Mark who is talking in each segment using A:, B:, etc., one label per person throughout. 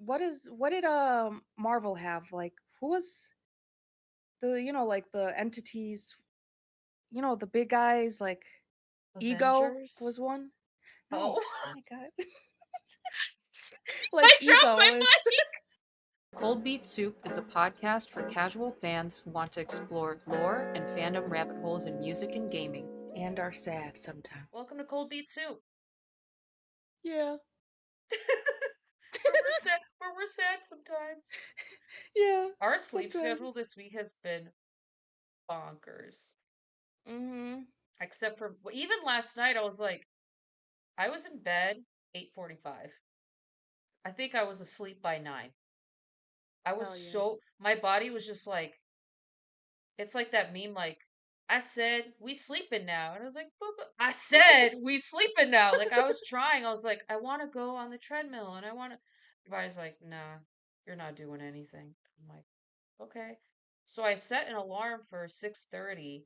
A: what did Marvel have? Like who was the like the entities, the big guys like Ego
B: Avengers?
A: was one? No.
B: Oh.
A: Oh my god.
B: I
A: Like
B: dropped my
A: Ego is
B: mic! Cold Beet Soup is a podcast for casual fans who want to explore lore and fandom rabbit holes in music and gaming.
A: and are sad sometimes.
B: Welcome to Cold Beet Soup,
A: Yeah.
B: where we're sad sometimes.
A: Yeah,
B: Our sleep schedule
A: sometimes.
B: this week has been bonkers.
A: Mhm.
B: Except for even last night, I was in bed 8:45. I think I was asleep by 9.
A: Hell yeah.
B: My body was just like, it's like that meme, like, I said, we sleeping now. And I was like, but I said, we sleeping now. Like, I was trying. I was like, I want to go on the treadmill and I want to. Your body's like, nah, you're not doing anything. I'm like, okay. So I set an alarm for 6:30.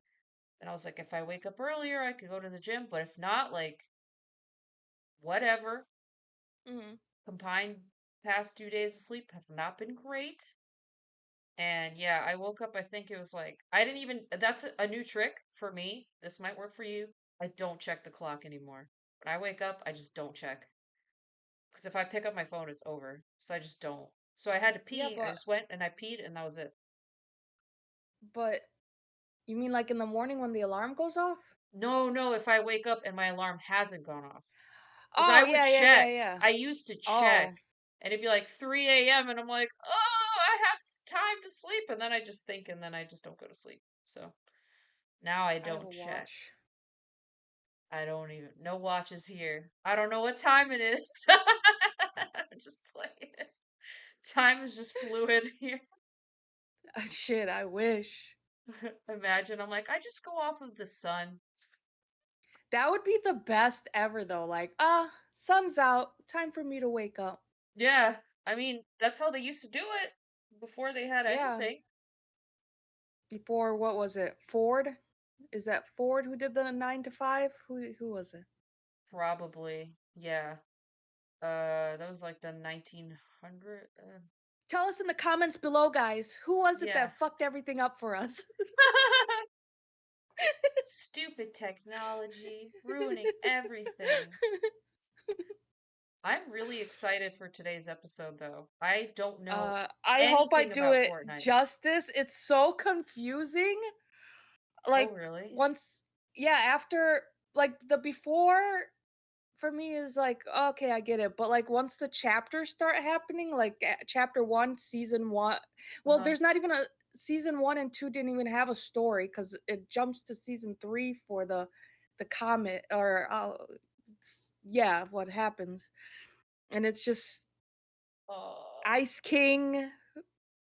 B: And I was like, if I wake up earlier, I could go to the gym. But if not, like, whatever.
A: Mhm.
B: Combined past 2 days of sleep have not been great. And yeah, I woke up, I think it was like, I didn't even, that's a new trick for me. This might work for you. I don't check the clock anymore. When I wake up, I just don't check. Because if I pick up my phone, it's over. So I just don't. So I had to
A: Yeah,
B: pee. I
A: but
B: just went and I peed, and that was it.
A: but you mean like in the morning when the alarm goes off?
B: No, no, if I wake up and my alarm hasn't gone off. Because I
A: Oh,
B: would
A: yeah, yeah, yeah,
B: check.
A: yeah.
B: I used to check.
A: Oh,
B: And it'd be like 3 a.m. and I'm like, oh, I have time to sleep. And then I just think, and then I just don't go to sleep. So now I
A: I have a
B: don't check.
A: watch.
B: I don't even, no watches here. I don't know what time it is. I'm just playing. Time is just fluid here.
A: Shit, I wish.
B: Imagine I'm like, I just go off of the sun.
A: That would be the best ever though. Like, sun's out. Time for me to wake up.
B: Yeah, I mean, that's how they used to do it before they had
A: Yeah.
B: anything.
A: Before what was it? Ford? Is that Ford who did the 9 to 5? Who was it?
B: Probably. Yeah. That was like the 1900.
A: Tell us in the comments below, guys. Who was it
B: Yeah.
A: that fucked everything up for us?
B: Stupid technology ruining everything. I'm really excited for today's episode, though. I don't know
A: I hope I
B: anything
A: do
B: about
A: it
B: Fortnite.
A: justice. It's so confusing.
B: Oh,
A: Like
B: really?
A: once yeah, after like the before for me is like okay, I get it, but like once the chapters start happening, like chapter 1, season 1, well,
B: Uh-huh.
A: there's not even a season 1 and 2 didn't even have a story cuz it jumps to season 3 for the comet or yeah, what happens. And it's just
B: Oh,
A: Ice King,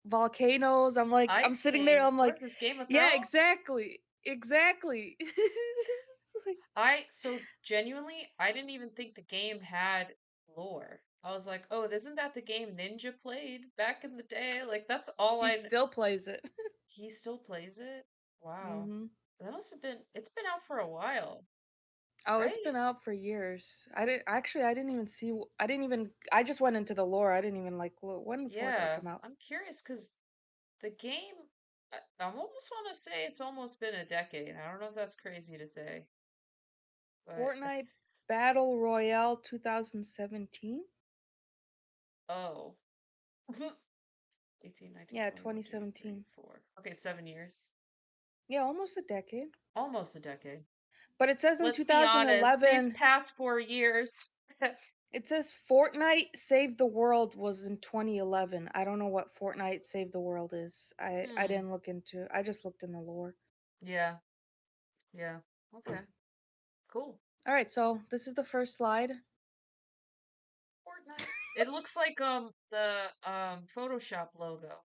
A: volcanoes. I'm
B: Ice
A: sitting there,
B: King.
A: I'm
B: What
A: like,
B: is this, Game of
A: yeah,
B: Thrones?
A: exactly. Exactly. It's like,
B: So genuinely, I didn't even think the game had lore. I was like, oh, isn't that the game Ninja played back in the day? Like, that's all
A: he
B: I kn-.
A: still plays it.
B: He still plays it? Wow.
A: Mhm.
B: That must have been, it's been out for a while,
A: Oh, it's
B: right?
A: been out for years. I didn't even see I didn't even I just went into the lore. I didn't even like look when did Fortnite
B: Yeah,
A: come out?
B: I'm curious because the game, I almost want to say it's almost been a decade. I don't know if that's crazy to say, but
A: Fortnite Battle Royale 2017?
B: oh. 18, 19,
A: Yeah,
B: 20, 1, 2, 3,
A: 2017.
B: 4. Okay, 7 years.
A: Yeah, almost a decade.
B: Almost a decade.
A: But it says in
B: Let's be honest, these
A: 2011.
B: past 4 years.
A: It says Fortnite Save the World was in 2011. I don't know what Fortnite Save the World is. I
B: Hmm.
A: didn't look into. I just looked in the lore.
B: Yeah, yeah. Okay, cool.
A: All right, so this is the first slide.
B: Fortnite. It looks like the Photoshop logo,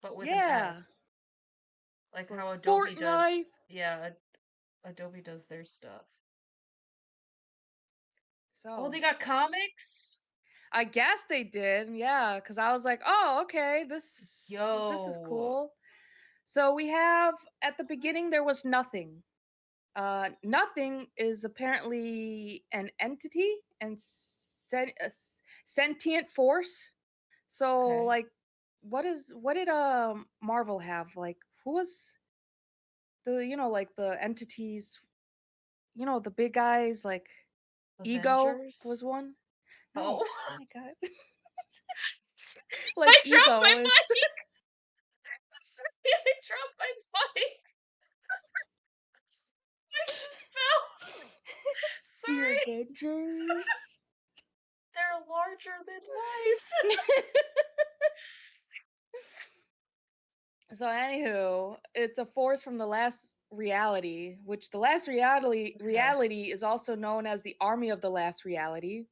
B: but with an
A: Yeah,
B: F. Like
A: for
B: how Adobe
A: Fortnite.
B: does. Yeah, Adobe does their stuff. Oh,
A: So
B: they got comics?
A: I guess they did. Yeah, because I was like, oh, okay, this is
B: Yo.
A: cool. So we have at the beginning there
B: What?
A: was nothing. Nothing is apparently an entity and sentient force. So
B: Okay.
A: like what did Marvel have? Like who was the like the entities, the big guys like Ego
B: Avengers?
A: was one? No.
B: Oh.
A: Oh my god.
B: I
A: Like
B: dropped my
A: Ego is
B: mic! Sorry, I dropped my mic. I just fell.
A: the
B: Sorry.
A: Avengers.
B: They're larger than life.
A: So anywho, it's a force from the last reality, which the last reality
B: Okay.
A: reality is also known as the Army of the Last Reality.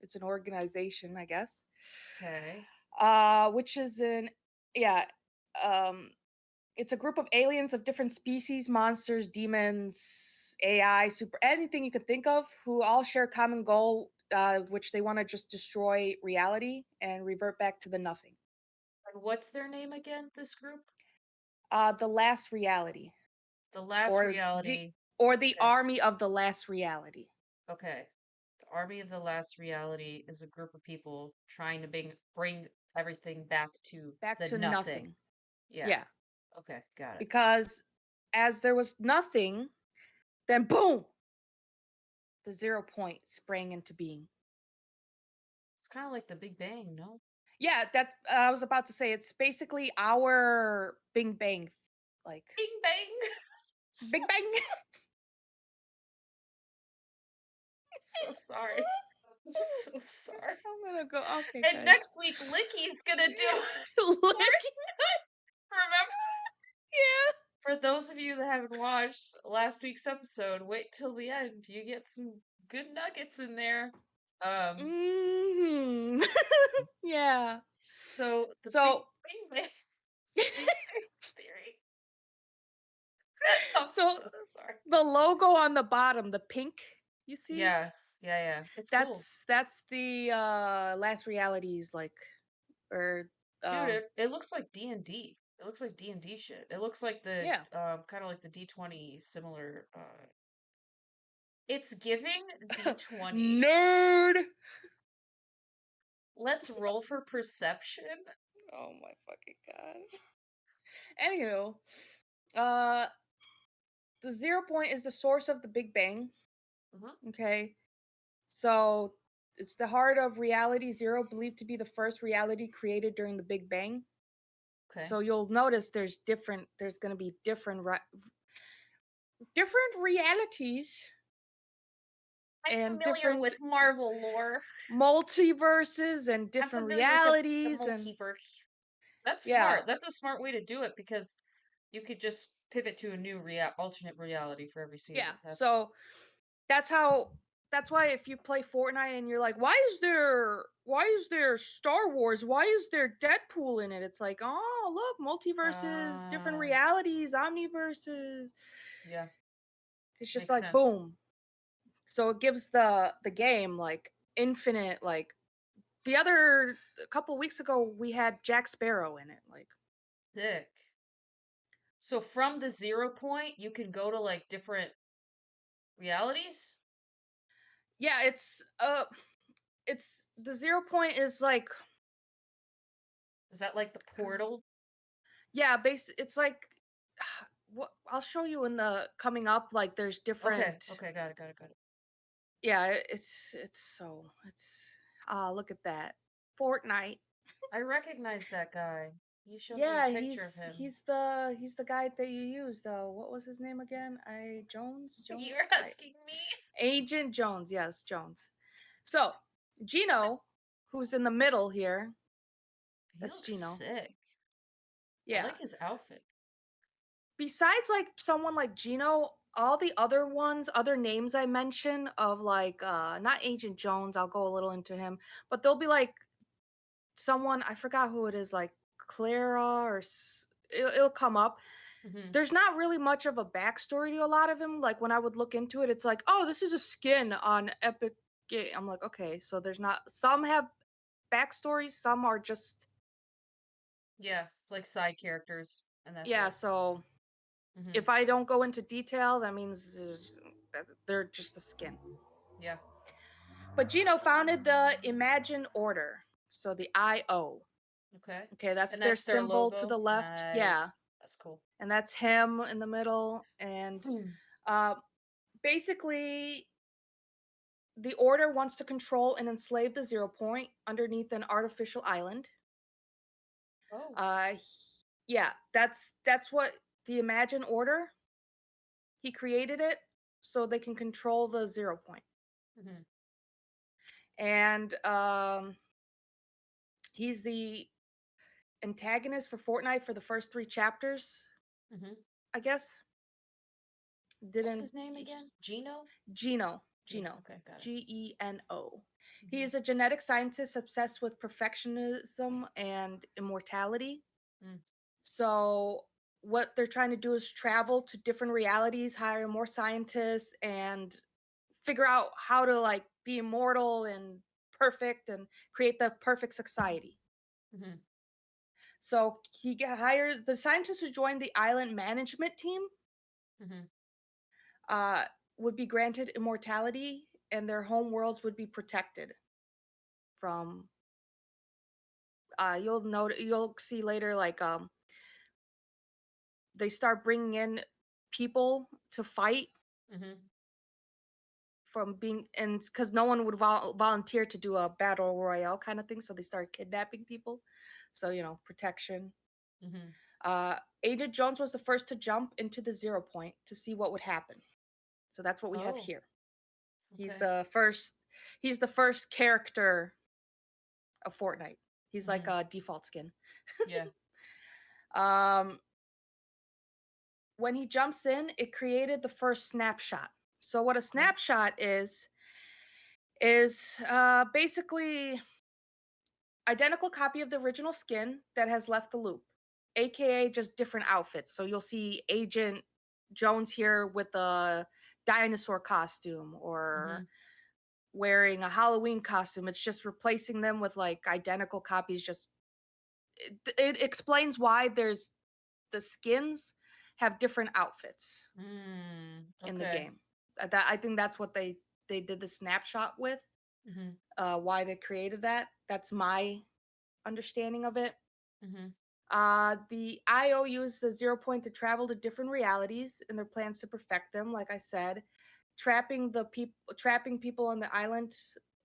A: It's an organization, I guess.
B: Okay.
A: Which is an yeah, um it's a group of aliens of different species, monsters, demons, AI, super anything you could think of who all share a common goal which they want to just destroy reality and revert back to the nothing.
B: And what's their name again, this group?
A: The last reality.
B: The Last
A: or the
B: Reality.
A: or the
B: Okay.
A: army of the last reality.
B: Okay. The Army of the Last Reality is a group of people trying to bring everything back to
A: Back
B: the
A: to
B: nothing.
A: nothing.
B: Yeah.
A: Yeah,
B: Okay, got it.
A: because as there was nothing, then boom, the 0 point sprang into being.
B: It's kind of like the Big Bang, no?
A: Yeah, that I was about to say it's basically our Bing Bang, like
B: Bing bang.
A: Big Bang.
B: So sorry. I'm so sorry.
A: I'm gonna go. Okay,
B: And
A: guys.
B: next week, Licky's gonna do
A: Lick.
B: Remember,
A: Yeah.
B: for those of you that haven't watched last week's episode, wait till the end. You get some good nuggets in there. Um,
A: Hmm. Yeah.
B: so the Big
A: So
B: Bang Man, Big Bang Theory. I'm
A: so
B: so sorry.
A: the logo on the bottom, the pink, you see?
B: Yeah, yeah, yeah. It's cool,
A: That's the last realities like or
B: dude.
A: um
B: It looks like D&D. It looks like D&D shit. It looks like the
A: yeah.
B: kind of like the D20 similar. It's giving D20.
A: Nerd.
B: Let's roll for perception.
A: Oh my fucking god. Anywho, uh the 0 point is the source of the Big Bang.
B: Mhm.
A: Okay. So it's the heart of reality zero, believed to be the first reality created during the Big Bang.
B: Okay.
A: So you'll notice there's going to be different realities
B: I'm
A: and
B: familiar
A: different
B: with Marvel lore.
A: multiverses and
B: I'm
A: different
B: familiar with the
A: realities and
B: multiverse. That's
A: yeah.
B: smart. That's a smart way to do it because you could just pivot to a new alternate reality for every
A: Yeah.
B: season. That's
A: So that's how that's why if you play Fortnite and you're like, why is there Star Wars? Why is there Deadpool in it? It's like, oh look, multiverses, different
B: uh
A: realities, omniverses.
B: yeah,
A: It's just
B: makes
A: like
B: sense.
A: boom. So it gives the game like infinite like the other a couple weeks ago we had Jack Sparrow in it. Like
B: Sick. So from the 0 point, you can go to like different realities?
A: yeah, it's the 0 point is like
B: Is that like the portal?
A: yeah, it's like what I'll show you in the coming up like there's
B: Okay,
A: different
B: okay, got it, got it, got it.
A: yeah, it's so it's ah look at that. Fortnite.
B: I recognize that guy. You showed me a
A: Yeah,
B: picture of him.
A: he's the guy that you used though. What was his name again? Jones?
B: You're
A: I
B: asking me?
A: Agent Jones, yes, Jones. So, Gino, who's in the middle here,
B: He
A: that's
B: looks
A: Gino.
B: sick. I
A: Yeah.
B: like his outfit.
A: Besides like someone like Gino, all the other ones, other names I mention of like not Agent Jones, I'll go a little into him, but they'll be like someone I forgot who it is like Clara it'll come up.
B: Hmm.
A: There's not really much of a backstory to a lot of them. Like when I would look into it, it's like, oh, this is a skin on Epic Game. I'm like, okay, so there's not some have backstories, some are just
B: Yeah, like side characters, and that's
A: yeah,
B: it.
A: so
B: Hmm.
A: if I don't go into detail, that means that they're just a skin.
B: Yeah.
A: But Gino founded the Imagine Order, so the IO.
B: Okay.
A: Okay, that's
B: And
A: their
B: that's their
A: symbol to
B: logo.
A: the left. Yeah,
B: Nice. That's cool.
A: and that's him in the middle. And
B: Hmm.
A: uh, basically, the Order wants to control and enslave the Zero Point underneath an artificial island.
B: Oh.
A: Uh, yeah, that's what the Imagine Order. He created it so they can control the Zero Point.
B: Hmm.
A: And he's the antagonist for Fortnite for the first 3 chapters,
B: Hmm.
A: I guess.
B: What's
A: Didn't
B: his name
A: he-
B: again? Gino?
A: Geno,
B: Gino.
A: Geno,
B: Okay, got it.
A: Geno. He
B: Hmm.
A: is a genetic scientist obsessed with perfectionism and immortality.
B: Mm.
A: So what they're trying to do is travel to different realities, hire more scientists, and figure out how to like be immortal and perfect and create the perfect society.
B: Hmm.
A: So hires the scientists who joined the island management team
B: Hmm.
A: uh, would be granted immortality, and their home worlds would be protected from. You'll see later, like they start bringing in people to fight
B: Hmm.
A: from being, and because no one would volunteer to do a battle royale kind of thing, so they started kidnapping people. So protection.
B: Hmm.
A: Uh, Agent Jones was the first to jump into the Zero Point to see what would happen. So that's what we have
B: Oh,
A: here. He's
B: okay.
A: the first. He's the first character of Fortnite. He's like
B: Hmm.
A: a default skin.
B: Yeah.
A: Um, when he jumps in, it created the first snapshot. So what a
B: Okay.
A: snapshot is basically identical copy of the original skin that has left the loop, aka just different outfits. So you'll see Agent Jones here with a dinosaur costume or
B: Hmm.
A: wearing a Halloween costume. It's just replacing them with like identical copies. Just it explains why there's the skins have different outfits
B: Mm.
A: in the
B: Okay.
A: game. That I think that's what they did the snapshot with.
B: Hmm.
A: Why they created that. That's my understanding of it.
B: Hmm.
A: The IO used the Zero Point to travel to different realities in their plans to perfect them. Like I said, trapping people on the island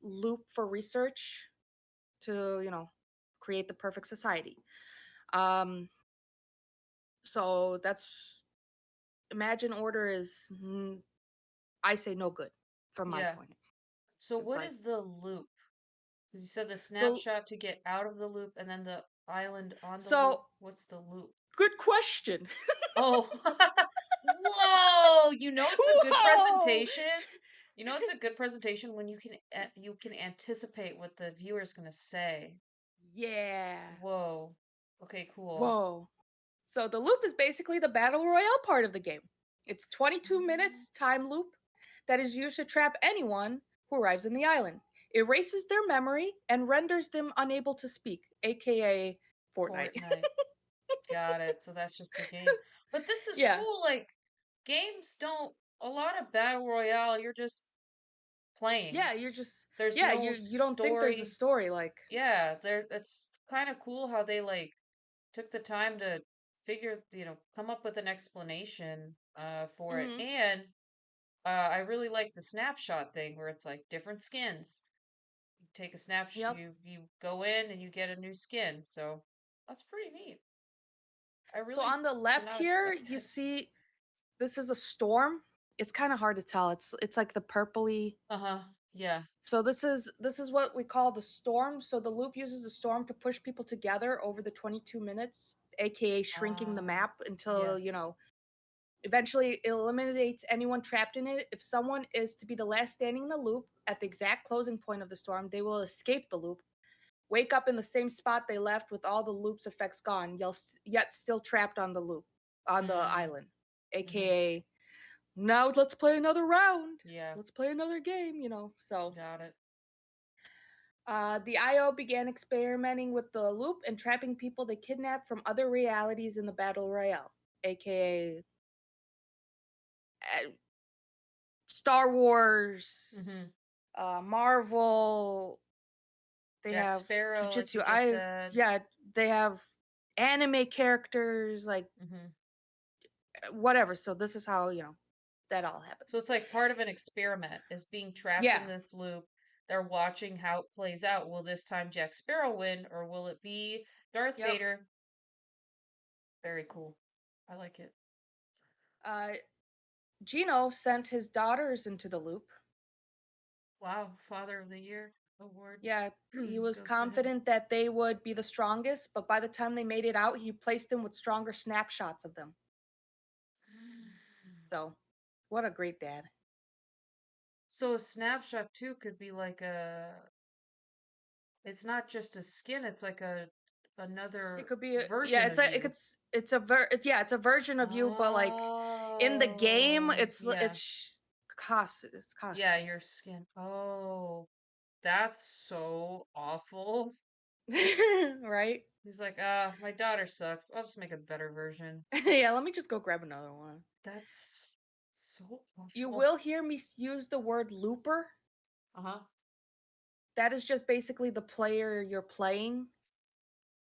A: loop for research to create the perfect society. Um, so that's Imagine Order is I say no good from my
B: Yeah.
A: point.
B: So
A: It's
B: what
A: like
B: is the loop? Because you said the
A: the
B: snapshot to get out of the loop and then the island on the loop.
A: so
B: What's the loop?
A: good question.
B: Oh, whoa! You know it's a good
A: Whoa!
B: presentation. You know it's a good presentation when you can anticipate what the viewer's gonna say.
A: Yeah.
B: Whoa. Okay, cool.
A: Whoa. So the loop is basically the battle royale part of the game. It's 22
B: Mm.
A: minutes time loop that is used to trap anyone who arrives in the island. Erases their memory and renders them unable to speak, aka Fortnite.
B: Fortnite. Got it. So that's just the game. But this is
A: Yeah.
B: cool. Like, games don't, a lot of Battle Royale, you're just playing.
A: Yeah, you're just
B: There's
A: yeah,
B: no
A: you don't think there's a
B: story.
A: story like.
B: Yeah, there, it's kind of cool how they like took the time to come up with an explanation for it.
A: Mhm.
B: And I really like the snapshot thing where it's like different skins. You take a snapshot,
A: Yep.
B: you go in and you get a new skin. So that's pretty neat. I
A: So
B: really
A: on the
B: did
A: left
B: not
A: here,
B: expect
A: you
B: this.
A: see this is a storm. It's kind of hard to tell. It's like the purpley.
B: Uh-huh. Yeah.
A: So this is what we call the storm. So the loop uses the storm to push people together over the 22 minutes, aka shrinking the
B: Ah,
A: map
B: yeah.
A: until, eventually it eliminates anyone trapped in it. If someone is to be the last standing in the loop at the exact closing point of the storm, they will escape the loop, wake up in the same spot they left with all the loop's effects gone, yet still trapped on the loop on the
B: Mm,
A: island,
B: mm-hmm.
A: aka now let's play another round.
B: Yeah.
A: Let's play another game. So
B: Got it.
A: the IO began experimenting with the loop and trapping people they kidnapped from other realities in the battle royale, aka uh, Star Wars
B: Mm-hmm.
A: Marvel, they
B: Jack
A: have
B: Sparrow, like you
A: jujitsu.
B: just said.
A: Yeah, they have anime characters, like
B: Mhm.
A: whatever. So this is how, that all
B: So
A: happens.
B: it's like part of an experiment is being trapped in
A: Yeah.
B: this loop. They're watching how it plays out. Will this time Jack Sparrow win or will it be Darth
A: Yep.
B: Vader? Very cool. I like it.
A: Uh, Gino sent his daughters into the loop.
B: Wow, Father of the Year award
A: Yeah, he was
B: goes to him.
A: confident that they would be the strongest, but by the time they made it out, he placed them with stronger snapshots of them. So, what a great dad.
B: So a snapshot too could be like it's not just a skin, it's like
A: It
B: another
A: could be yeah,
B: version of you.
A: it's a version of you, but like in the game,
B: Oh, yeah.
A: it's
B: Yeah,
A: costume.
B: your skin. Oh, that's so awful.
A: Right?
B: He's like, my daughter sucks. I'll just make a better version.
A: Yeah, let me just go grab another one.
B: That's so
A: You
B: awful.
A: will hear me use the word looper.
B: Uh-huh.
A: That is just basically the player you're playing.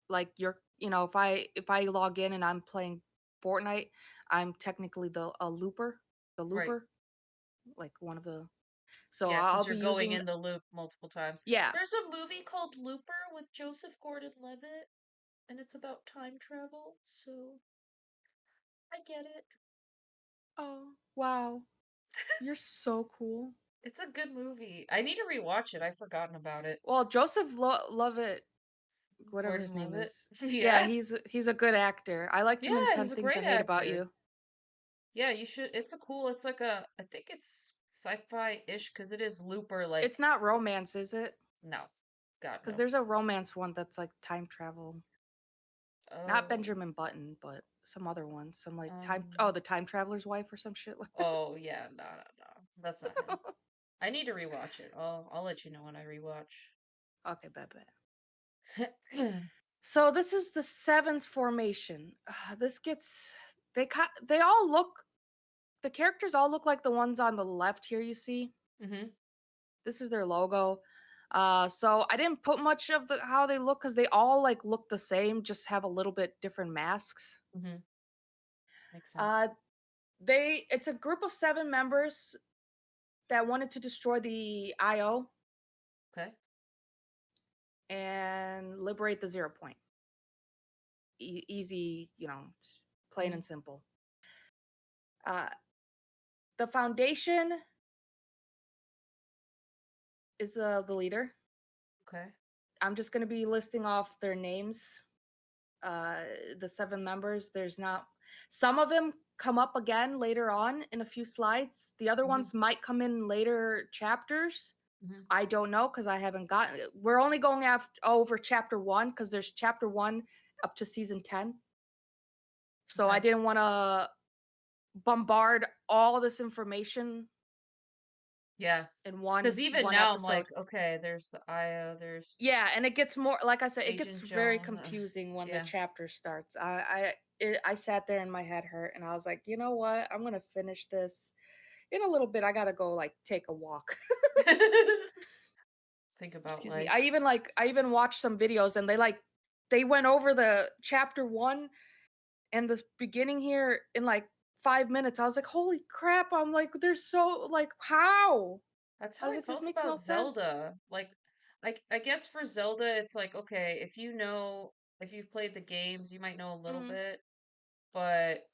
A: Like if I log in and I'm playing Fortnite, I'm technically the a looper, the
B: Right.
A: looper, like one of the. So
B: Yeah,
A: I'll
B: because you're
A: be
B: going
A: using
B: in the loop multiple times.
A: yeah.
B: There's a movie called Looper with Joseph Gordon-Levitt, and it's about time travel, so I get it.
A: Oh, wow. You're so cool.
B: It's a good movie. I need to rewatch it. I've forgotten about it.
A: Well, Joseph Lovett, whatever his name
B: Gordon-Levitt.
A: is. Yeah,
B: Yeah.
A: he's a good actor. I liked him in
B: Yeah,
A: 10
B: he's a
A: Things I
B: great
A: Hate About
B: actor.
A: You.
B: Yeah, you should. It's like I think it's sci-fi-ish because it is Looper, like,
A: It's not romance, is it?
B: no. God,
A: Because
B: no.
A: there's a romance one that's like time travel. Not
B: Oh,
A: Benjamin Button, but some other one. Some like
B: um,
A: the time traveler's wife or some shit.
B: oh, yeah, no, no, no. That's not him. I need to rewatch it. I'll let you know when I rewatch.
A: Okay, bad. So this is the Sevens formation. This gets they all look the characters all look like the ones on the left here you see.
B: Mm-hmm.
A: This is their logo. So I didn't put much of the how they look cuz they all like look the same, just have a little bit different masks.
B: Mm-hmm. Makes
A: Uh
B: sense.
A: it's a group of 7 members that wanted to destroy the IO
B: Okay.
A: and liberate the 0 point. Easy, plain
B: Mm-hmm.
A: and simple. Uh the foundation is the leader.
B: Okay.
A: I'm just going to be listing off their names. Uh, the 7 members. There's not some of them come up again later on in a few slides. The other
B: Mm-hmm.
A: ones might come in later chapters.
B: Mm-hmm.
A: I don't know because I haven't gotten. We're only going after over chapter 1 because there's chapter 1 up to season 10. So I
B: Okay.
A: didn't want to bombard all this information
B: Yeah.
A: in
B: Because
A: one
B: even
A: one
B: now I'm
A: episode.
B: like, okay, there's the IO, there's
A: Yeah, and it gets more like I said, it gets
B: Agent
A: very
B: Jones.
A: confusing when the
B: Yeah.
A: chapter starts. I sat there and my head hurt, and I was like, you know what? I'm gonna finish this in a little bit. I gotta go like take a walk.
B: Think about
A: Excuse me.
B: life.
A: I even watched some videos, and they went over the chapter 1 and the beginning here in like 5 minutes. I was like, holy crap! I'm like, they're so like how?
B: That's
A: I
B: how
A: was
B: I
A: like, this
B: felt
A: makes no
B: about
A: sense.
B: Zelda. Like, I guess for Zelda, it's like, okay, if you've played the games, you might know a little
A: Mm,
B: bit, but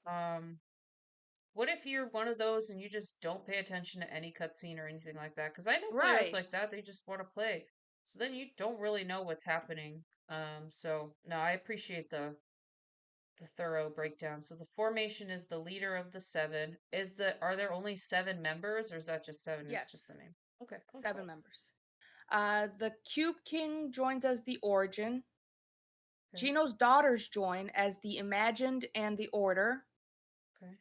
B: what if you're one of those and you just don't pay attention to any cutscene or anything like that? Because I know players
A: right.
B: like that, they just want to play. So then you don't really know what's happening. So no, I appreciate the thorough breakdown. So the formation is the leader of the 7. Are there only 7 members, or is that just 7 is just the
A: Yes.
B: name? Okay, cool,
A: 7 members. The Cube King joins as the Origin.
B: cool.
A: Gino's daughters join as the Imagined and the Order.
B: Okay.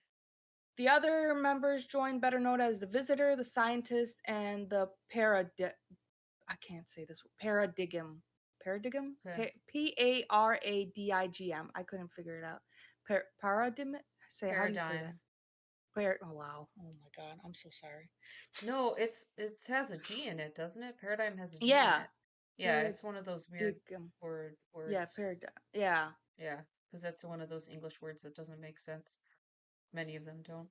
A: The other members join, better known as the Visitor, the Scientist, and the I can't say this. Paradigm. Paradigm?
B: Okay.
A: Paradigm. I couldn't figure it out. Paradigm? How do you say that?
B: Paradigm.
A: Oh wow. Oh my god. I'm so sorry.
B: No, it has a G in it, doesn't it? Paradigm has a G in
A: Yeah.
B: it. Yeah, it's one of those weird
A: Paradigm. Yeah,
B: words.
A: paradigm. Yeah.
B: Yeah, because that's one of those English words that doesn't make sense. Many of them don't.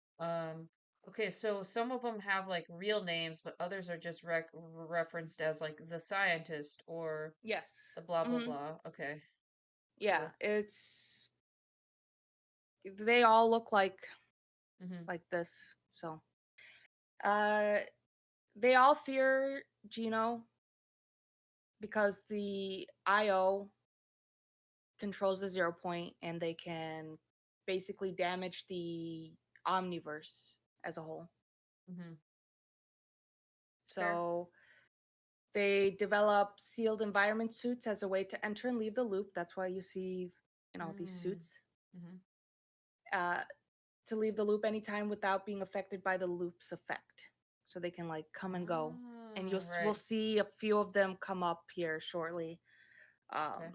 B: Okay, so some of them have like real names, but others are just referenced as like the scientist or
A: Yes.
B: the blah blah
A: Mhm.
B: blah. Okay,
A: Yeah,
B: cool.
A: it's they all look
B: Mm-hmm.
A: like this. So, uh they all fear Gino because the IO controls the 0 point and they can basically damage the omniverse as a whole.
B: Mm-hmm. It's fair.
A: So, they develop sealed environment suits as a way to enter and leave the loop. That's why you see, these
B: Mm.
A: suits.
B: Mm-hmm.
A: Uh, to leave the loop anytime without being affected by the loop's effect. So they can like come and go. And
B: Oh,
A: we'll
B: right.
A: see a few of them come up here shortly.
B: Okay.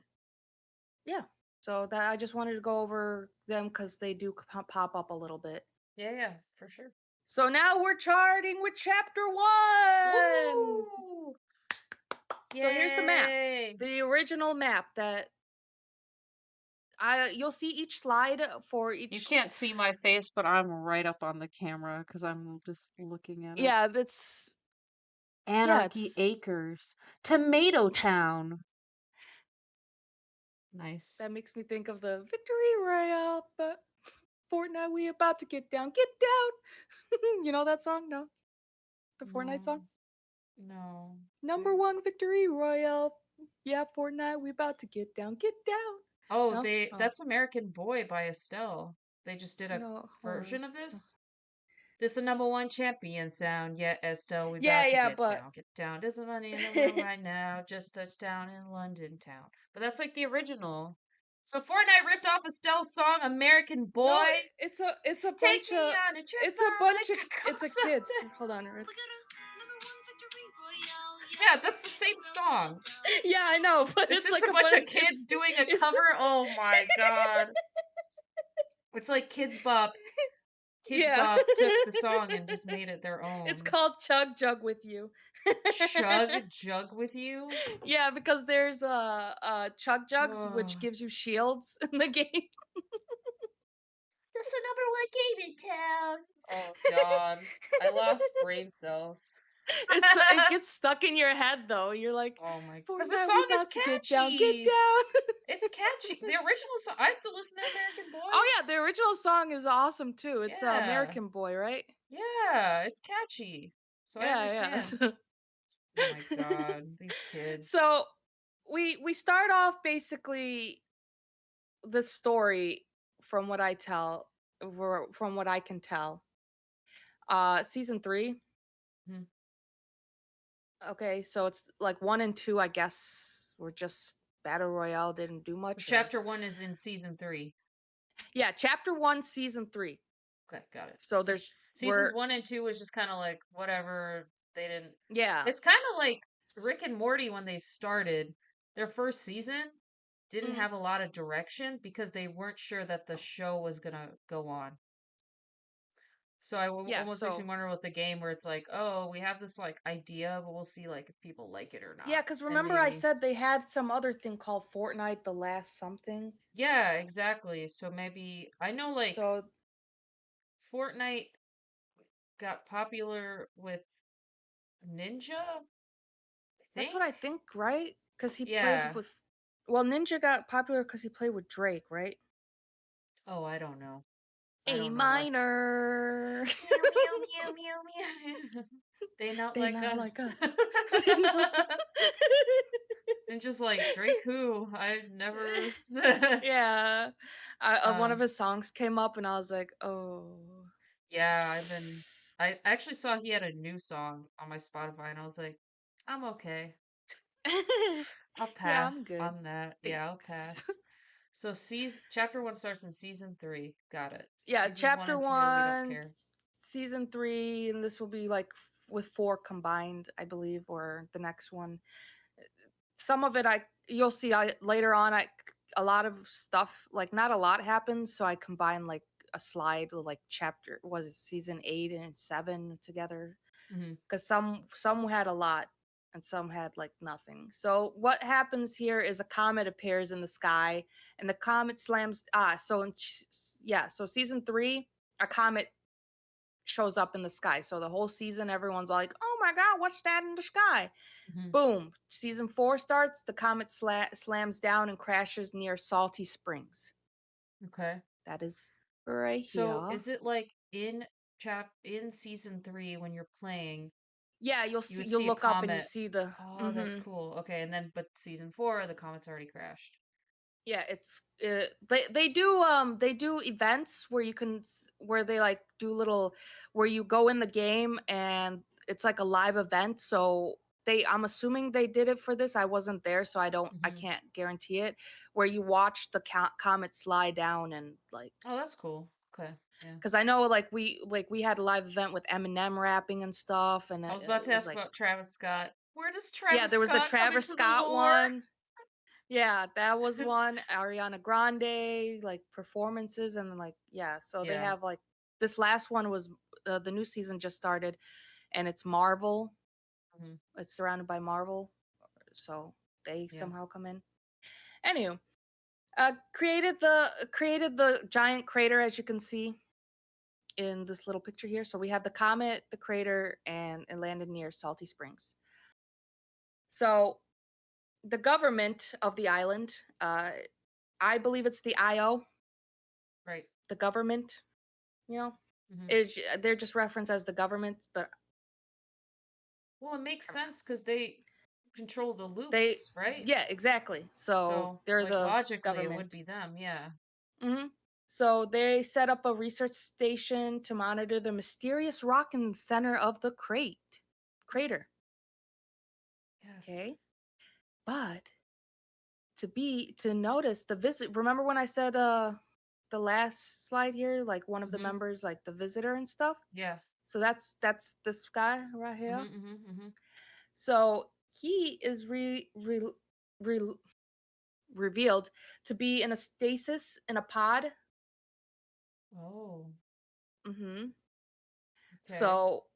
A: Yeah. So that I just wanted to go over them because they do pop up a little bit.
B: Yeah, yeah, for sure.
A: So now we're charting with chapter 1.
B: Woo!
A: So here's the map.
B: Yay!
A: The original map that you'll see each slide for
B: You
A: each.
B: can't see my face, but I'm right up on the camera because I'm just looking at it.
A: Yeah, that's yeah,
B: Anarchy
A: it's
B: Acres. Tomato Town. Nice.
A: that makes me think of the Victory Royale, but Fortnite, we about to get down. You know that song? No, the Fortnite
B: No,
A: song.
B: no.
A: Number
B: Okay.
A: one Victory Royale. Yeah, Fortnite, we about to get down.
B: Oh,
A: No, oh
B: that's American Boy by Estelle. They just did a
A: no, hold on.
B: version of
A: Oh.
B: this. This the number one champion sound. Yeah, Estelle, we
A: Yeah,
B: about to
A: yeah, but
B: get down. There's some money in the room right now. Just touched down in London town. But that's like the original. So Fortnite ripped off Estelle's song American
A: no,
B: Boy.
A: it's a
B: Take
A: bunch
B: me
A: of
B: on a trip, I like to go
A: it's a kids.
B: somewhere.
A: Hold on.
B: Yeah, that's the same song.
A: Yeah, I know, but
B: It's
A: it's
B: just
A: like
B: a
A: a
B: bunch
A: bunch.
B: of kids doing a
A: It's
B: cover. Oh my god. It's like Kids Bop. Kids
A: yeah.
B: Bop took the song and just made it their
A: It's
B: own.
A: called Chug Jug with You.
B: Chug Jug with You?
A: Yeah, because there's Chug Jugs, which
B: Oh.
A: gives you shields in the game.
B: That's the number one game in town. Oh god. I lost brain cells.
A: It gets stuck in your head though. You're like,
B: Oh my, because the
A: Fortnite, we
B: song is
A: about to get
B: catchy.
A: down.
B: It's catchy. The original song. I still listen to American Boy.
A: Oh yeah, the original song is awesome too. It's
B: Yeah.
A: American Boy, right?
B: Yeah, it's catchy. So I
A: Yeah,
B: understand.
A: yeah.
B: Oh my god, these kids.
A: So we start off basically the story from what I tell from what I can tell. Season 3.
B: Hmm.
A: Okay, so it's like 1 and 2 I guess were just battle royale, didn't do much, or
B: Chapter 1 is in season 3.
A: yeah, chapter 1 season 3.
B: Okay, got it.
A: So
B: So
A: there's
B: seasons
A: we're
B: 1 and 2 was just kind of like whatever. They didn't.
A: yeah.
B: It's kind of like
A: S-
B: Rick and Morty when they started. Their first season didn't
A: mm,
B: have a lot of direction because they weren't sure that the show was gonna go on. So
A: yeah,
B: almost makes me
A: so
B: wonder with the game where it's like, oh, we have this like idea, but we'll see like if people like it or
A: yeah,
B: not,
A: cuz
B: and
A: remember I
B: maybe.
A: said they had some other thing called Fortnite the last something.
B: Yeah, exactly. So maybe I know like
A: So
B: Fortnite got popular with Ninja, I
A: that's what
B: think.
A: I think, right? Cuz he played
B: Yeah.
A: with well, Ninja got popular cuz he played with Drake, right?
B: Oh, I don't know. I
A: A
B: don't know what.
A: minor.
B: Meow meow meow meow meow. They not
A: They
B: like
A: not like
B: us.
A: us. They not.
B: And just like Drake, who I never.
A: Yeah. One of
B: um.
A: his songs came up and I was like, "Oh."
B: Yeah, I've been. I actually saw he had a new song on my Spotify, and I was like, I'm okay. I'll
A: Yeah, I'm
B: pass
A: good.
B: on that. Yeah, I'll
A: Thanks.
B: pass. So, season chapter 1 starts in season 3. Got it.
A: Yeah,
B: Seasons 1
A: chapter
B: and 2, we don't
A: 1,
B: care.
A: season 3, and this will be like with 4 combined, I believe, or the next one. Some of it you'll see I later on I a lot of stuff, like not a lot happens, so I combine like a slide with, like, chapter was it season 8 and 7 together?
B: Mhm.
A: Because some had a lot and some had like nothing. So what happens here is a comet appears in the sky and the comet slams so yeah, so season 3 a comet shows up in the sky. So the whole season everyone's like, "Oh my god, what's that in the sky?"
B: Mhm.
A: Boom. Season 4 starts, the comet slams down and crashes near Salty Springs.
B: Okay.
A: That is right
B: So
A: here.
B: is it like in season 3 when you're playing,
A: Yeah,
B: you would
A: you'll
B: see a
A: look up and you
B: comet?
A: see the
B: Oh, that's
A: mhm.
B: cool. Okay, and then but season 4, the comet's already crashed.
A: Yeah, it's they do events where you can where they like do little where you go in the game and it's like a live event. So I'm assuming they did it for this. I wasn't there, so I
B: Mhm.
A: can't guarantee it. Where you watch the comet slide down and like
B: Oh, that's cool. Okay. Yeah.
A: because I know like we had a live event with Eminem rapping and stuff, and
B: I was about
A: it
B: to
A: was
B: ask
A: like
B: about Travis Scott. Where does
A: yeah,
B: Travis
A: there was a
B: Scott come
A: Travis
B: into the
A: Scott
B: lore?
A: one. Yeah, that was one. Ariana Grande, like performances, and like, yeah, so they
B: Yeah.
A: have like this last one was the new season just started, and it's Marvel.
B: Mhm.
A: It's surrounded by Marvel, so they
B: Yeah.
A: somehow come in. Anywho, created the giant crater as you can see in this little picture here. So we have the comet, the crater, and it landed near Salty Springs. So the government of the island, I believe it's the IO,
B: Right.
A: the government, you know,
B: Mhm.
A: is they're just referenced as the government, but
B: Well, it makes sense because they control the
A: they
B: loops, right?
A: yeah, exactly. So
B: So,
A: they're
B: like,
A: the
B: logically, it would
A: government.
B: be them, yeah.
A: hmm So they set up a research station to monitor the mysterious rock in the center of the crater.
B: Yes.
A: Okay, but to notice the visit. Remember when I said the last slide here, like one of the
B: Mhm.
A: members, like the visitor and stuff.
B: Yeah.
A: So that's this guy right
B: Mhm,
A: here.
B: mhm, mhm.
A: So he is re, revealed to be in a stasis in a pod.
B: Oh,
A: hmm
B: okay.
A: So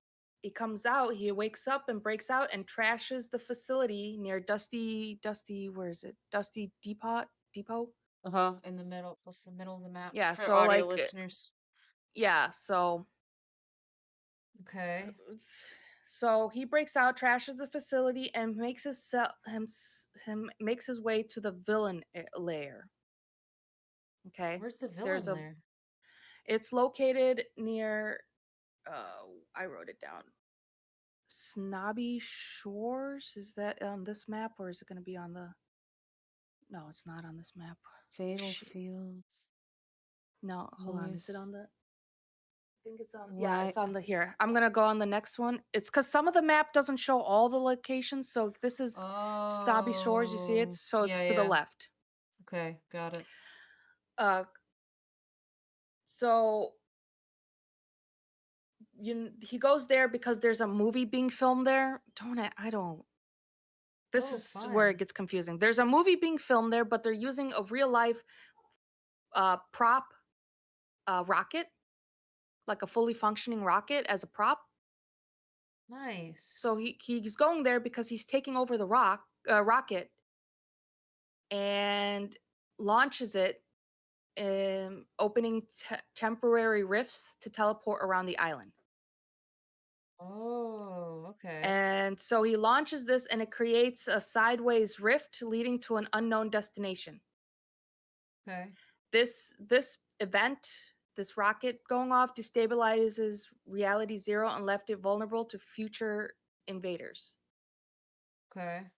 A: he comes out, he wakes up and breaks out and trashes the facility near Dusty, where is it? Dusty Depot?
B: Uh-huh. In the middle, plus the middle of the map
A: Yeah,
B: for
A: so
B: audio
A: like
B: listeners.
A: yeah, so
B: Okay.
A: so he breaks out, trashes the facility, and him makes his way to the villain lair. Okay,
B: Where's the
A: there's
B: villain
A: a
B: there?
A: it's located near I wrote it down. Snobby Shores, is that on this map or is it going to be on the no, it's not on this map.
B: Fatal
A: Shoot.
B: Fields.
A: No, hold on, is it
B: Voice.
A: on the I think it's on yeah,
B: Why?
A: it's on the here. I'm going to go on the next one. It's cuz some of the map doesn't show all the locations, so this is Snobby Shores, you see it?
B: Oh.
A: So
B: Yeah,
A: it's to the
B: yeah.
A: left.
B: Okay, got it.
A: Uh so he goes there because there's a movie being filmed there. I don't this
B: Oh,
A: is where it
B: fun.
A: gets confusing. There's a movie being filmed there, but they're using a real life prop rocket, like a fully functioning rocket as a prop. So
B: Nice.
A: he's going there because he's taking over the rocket and launches it, opening temporary rifts to teleport around the island.
B: Oh, okay.
A: And so he launches this, and it creates a sideways rift leading to an unknown destination.
B: Okay.
A: This event, this rocket going off, destabilizes reality zero and left it vulnerable to future invaders.
B: Okay.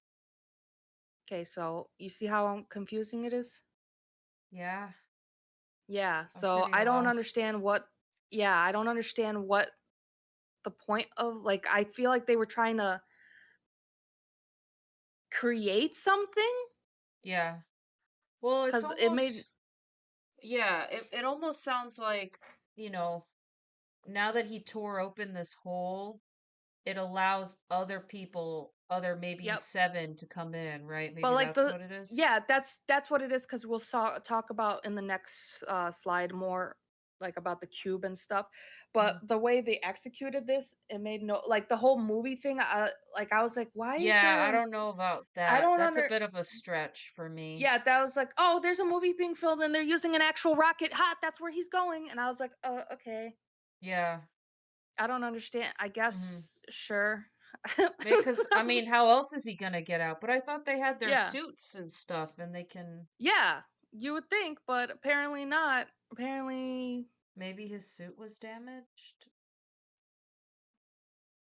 A: Okay, so you see how confusing it is?
B: Yeah.
A: Yeah,
B: I'm
A: so
B: pretty lost.
A: I don't understand what the point of like I feel like they were trying to create something
B: Yeah. Well, it's
A: cuz it made
B: almost, yeah, it almost sounds like, you know, now that he tore open this hole, it allows other people, other maybe
A: yep.
B: 7 to come in, right?
A: But
B: Maybe
A: like
B: that's what it is?
A: that's what it is cuz we'll talk about in the next slide more like about the cube and stuff. But
B: Mhm.
A: the way they executed this, it made no like the whole movie thing. Like I was like, why is
B: Yeah,
A: there
B: I
A: a?
B: don't know about
A: I
B: that.
A: don't
B: That's a
A: under.
B: bit of a stretch for me.
A: Yeah, that was like, oh, there's a movie being filmed and they're using an actual rocket. Hot, that's where he's going. And I was like, okay.
B: Yeah.
A: I don't understand. I
B: Mhm.
A: guess sure.
B: Because I mean, how else is he gonna get out? But I thought they had their
A: Yeah.
B: suits and stuff, and they can
A: Yeah, you would think, but apparently not. Apparently,
B: maybe his suit was damaged.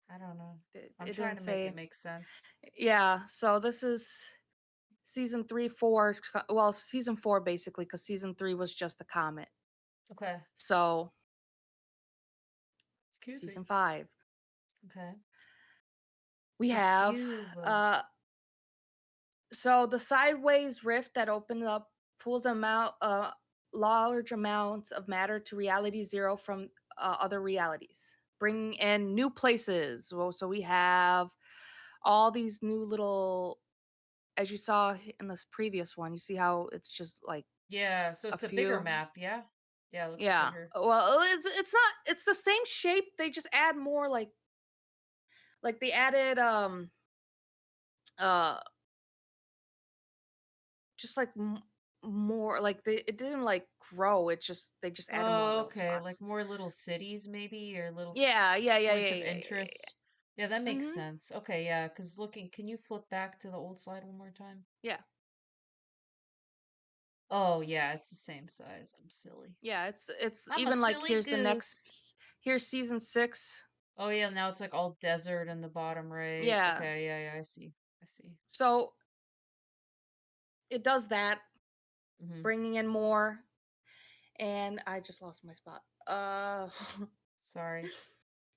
B: I don't know. I'm
A: it
B: trying
A: didn't
B: to make it
A: say.
B: make sense.
A: Yeah, so this is season 3, 4. Well, season 4 basically, because season 3 was just the comet.
B: Okay.
A: So
B: Excuse me.
A: season 5,
B: Okay.
A: we
B: The
A: have
B: cube.
A: so the sideways rift that opens up pulls large amounts of matter to reality zero from other realities, bringing in new places. Well, so we have all these new little, as you saw in this previous one, you see how it's just like
B: Yeah, so
A: a
B: it's a bigger
A: few.
B: map, yeah? Yeah, it looks
A: Yeah.
B: bigger.
A: Well, it's not. It's the same shape. They just add more like they added uh just like more like it didn't like grow. It just they just added more
B: Oh,
A: little
B: okay. Like
A: spots.
B: more little cities, maybe, or little
A: Yeah, yeah, yeah,
B: points
A: yeah,
B: of
A: yeah, yeah, yeah.
B: interest. Yeah, that makes
A: Mhm.
B: sense. Okay, yeah, because looking, can you flip back to the old slide one more time?
A: Yeah.
B: Oh, yeah, it's the same size. I'm silly.
A: Yeah, it's
B: I'm a
A: even like
B: silly
A: here's the next
B: goose.
A: here's season 6.
B: Oh, yeah, now it's like all desert in the bottom right.
A: Yeah.
B: Okay, yeah, yeah, I see. I see.
A: So it does that,
B: Hmm.
A: bringing in more, and I just lost my spot.
B: Sorry.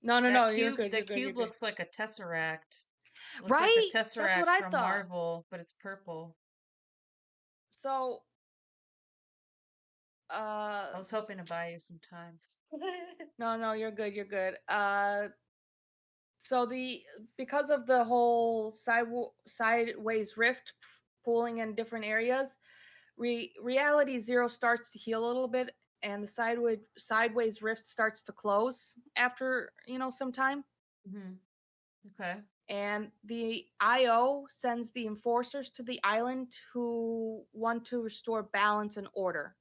A: No, no,
B: That
A: no, you're
B: cube,
A: good,
B: the
A: you're good, you're
B: cube
A: good.
B: looks like a tesseract. It looks like the
A: Right? That's what
B: tesseract
A: I
B: from
A: thought.
B: Marvel, but it's purple.
A: So,
B: I was hoping to buy you some time.
A: no, no, you're good, you're good. So because of the whole sideways rift pooling in different areas, reality zero starts to heal a little bit, and the sideways rift starts to close after some time.
B: Hmm. Okay.
A: And the IO sends the enforcers to the island who want to restore balance and order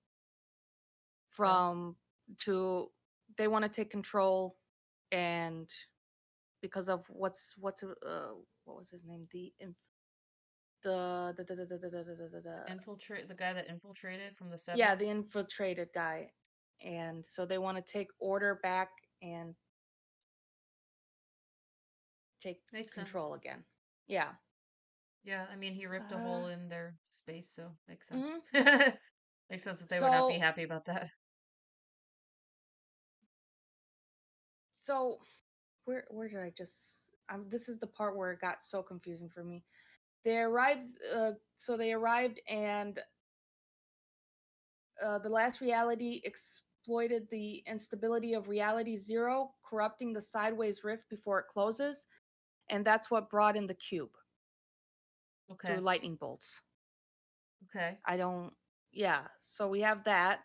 B: Okay.
A: from to they want to take control, and because of what was his name,
B: Infiltrate the guy that infiltrated from the
A: yeah,
B: seven.
A: the infiltrated guy, and so they want to take order back and take
B: Makes sense.
A: control again. Yeah.
B: Yeah, I mean he ripped a
A: uh
B: hole in their space, so makes sense.
A: mhm.
B: Makes sense that they would not be
A: so
B: happy about that.
A: so where did I just this is the part where it got so confusing for me. They arrived, and the last reality exploited the instability of reality zero, corrupting the sideways rift before it closes, and that's what brought in the cube through
B: Okay.
A: lightning bolts.
B: Okay.
A: I don't. Yeah, so we have that.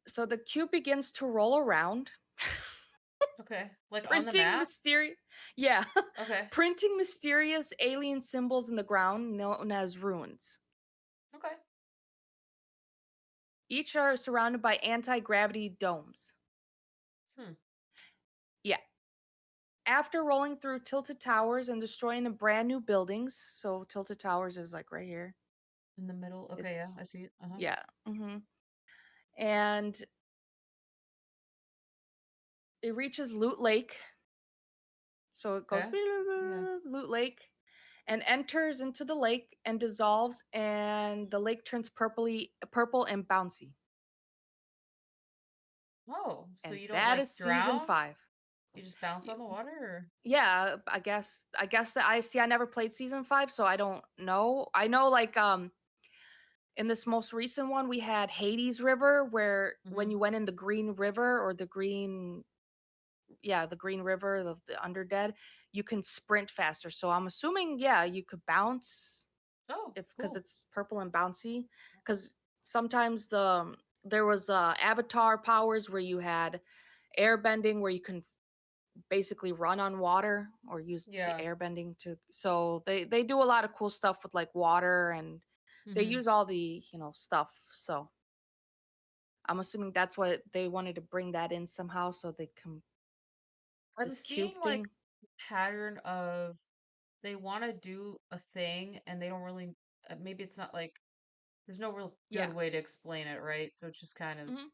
A: So the cube begins to roll around,
B: Okay. Like on the
A: printing
B: map?
A: mysterious. Yeah,
B: Okay.
A: printing mysterious alien symbols in the ground known as runes.
B: Okay.
A: Each are surrounded by anti-gravity domes.
B: Hmm.
A: Yeah. After rolling through tilted towers and destroying the brand new buildings, so tilted towers is like right here.
B: In the middle. Okay, yeah, I
A: It's
B: see it. Uh-huh.
A: yeah. And it reaches Loot Lake, so it goes
B: Okay. Yeah.
A: Loot Lake and enters into the lake and dissolves, and the lake turns purple and bouncy.
B: Oh, so
A: And
B: you don't
A: that
B: like
A: is season
B: drown?
A: 5.
B: You just bounce
A: Y-
B: on the water or
A: Yeah, I guess that I see. I never played season 5, so I don't know. I know like in this most recent one, we had Hades River, where when
B: Mhm.
A: you went in the Green River or the Green, yeah, the Green River, the Underdead, you can sprint faster. So I'm assuming, yeah, you could bounce
B: Oh,
A: if because
B: cool.
A: it's purple and bouncy. Because sometimes There was avatar powers where you had airbending where you can basically run on water or use the
B: Yeah.
A: airbending to, so they do a lot of cool stuff with like water, and they
B: Mhm.
A: use all the, stuff. So I'm assuming that's what they wanted to bring that in somehow so they can
B: I'm
A: this cube
B: seeing like
A: thing.
B: pattern of they want to do a thing and they don't really maybe it's not like there's no real good
A: Yeah.
B: way to explain it, right? So it's just kind of
A: Mhm.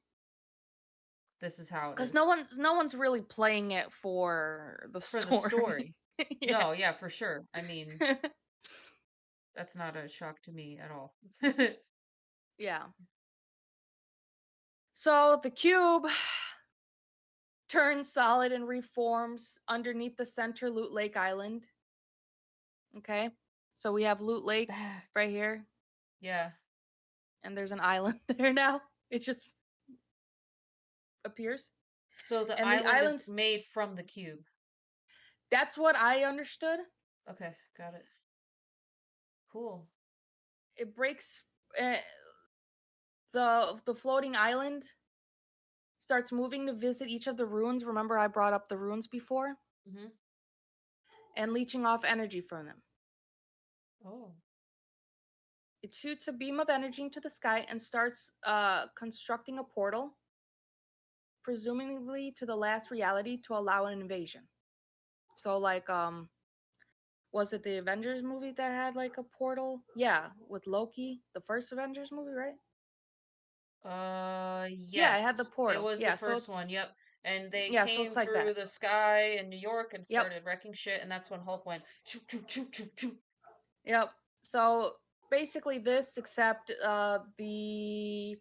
B: this is how it
A: Cuz
B: is
A: no one's really playing it for the
B: for the
A: story.
B: story.
A: Yeah.
B: No, yeah, for sure. I mean, that's not a shock to me at all.
A: Yeah. So the cube turns solid and reforms underneath the center Loot Lake Island. Okay. So we have Loot
B: It's
A: Lake
B: back.
A: right here,
B: Yeah.
A: and there's an island there now. It just appears.
B: So the
A: And the
B: island is
A: islands,
B: made from the cube.
A: that's what I understood.
B: Okay, got it. Cool.
A: It breaks uh, the floating island starts moving to visit each of the ruins. Remember I brought up the ruins before,
B: Mhm.
A: and leeching off energy from them.
B: Oh.
A: It shoots a beam of energy into the sky and starts constructing a portal, presumably to the last reality to allow an invasion. So like was it the Avengers movie that had like a portal? Yeah, with Loki, the first Avengers movie, right? Yeah, it had the
B: Yes. It
A: portal.
B: was the
A: Yeah, so
B: first one. Yep. And they
A: it's
B: came
A: like
B: through
A: that.
B: the sky in New York and
A: Yep.
B: started wrecking shit, and that's when Hulk went choo choo choo choo choo.
A: Yep. So basically this, except the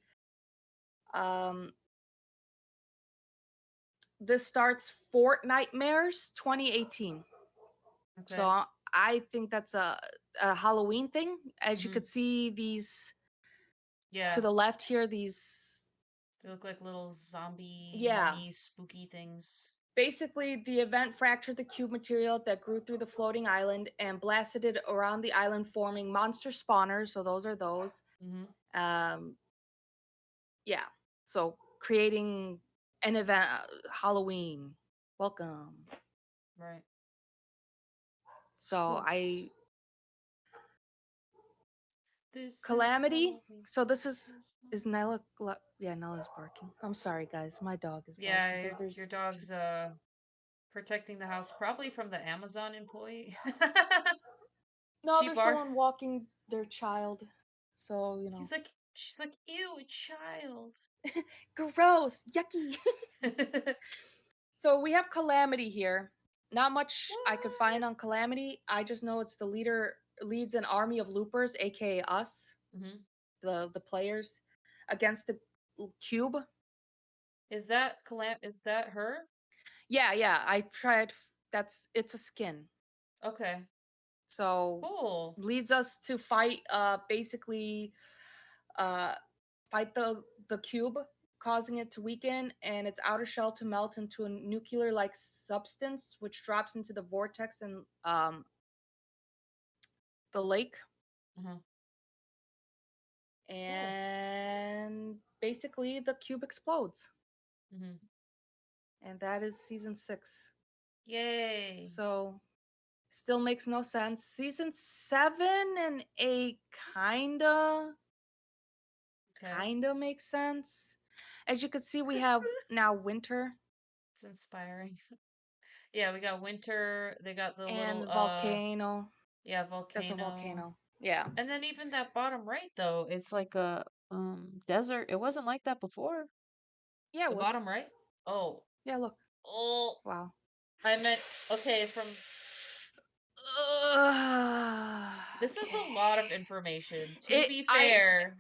A: um this starts Fortnite Mares 2018.
B: Okay.
A: So I think that's a Halloween thing. As you
B: Mhm.
A: could see, these to
B: Yeah.
A: the left here, these,
B: They look like little zombie,
A: yeah.
B: mummy, spooky things.
A: Basically, the event fractured the cube material that grew through the floating island and blasted it around the island, forming monster spawners. So those are those.
B: Mhm.
A: Um, yeah. So creating an event, Halloween. Welcome.
B: Right.
A: So
B: Spooks.
A: I
B: This is
A: Calamity.
B: Halloween.
A: So this
B: This is
A: is
B: Halloween.
A: Nella. Yeah, Nella's barking. I'm sorry, guys. My dog is barking
B: Yeah,
A: because
B: your
A: there's
B: dog's protecting the house probably from the Amazon employee.
A: no,
B: Sheep
A: there's
B: bar.
A: someone walking their child. So
B: He's like she's like, ew, a child.
A: gross, yucky. So we have Calamity here. Not much I could
B: What?
A: find on Calamity. I just know it's the leader leads an army of loopers, aka us,
B: Hmm.
A: the players, against the cube.
B: Is that her?
A: Yeah, yeah. I tried. That's it's a skin.
B: Okay.
A: So
B: Cool.
A: leads us to fight. Basically, uh, fight the cube, causing it to weaken and its outer shell to melt into a nuclear-like substance, which drops into the vortex and the lake,
B: Uh-huh. Cool.
A: and basically the cube explodes,
B: Hmm.
A: and that is season 6.
B: Yay.
A: So still makes no sense. Season 7 and 8
B: Okay.
A: kinda makes sense. As you can see, we have now winter
B: It's inspiring. Yeah, we got winter. They got the little
A: and volcano.
B: yeah,
A: That's a
B: volcano.
A: volcano. Yeah.
B: And then even that bottom right though, it's like a desert. It wasn't like that before.
A: Yeah, it
B: The
A: was.
B: bottom right? Oh.
A: Yeah, look.
B: Oh,
A: Wow.
B: I meant okay, from this is a
A: Okay.
B: lot of information.
A: It I
B: To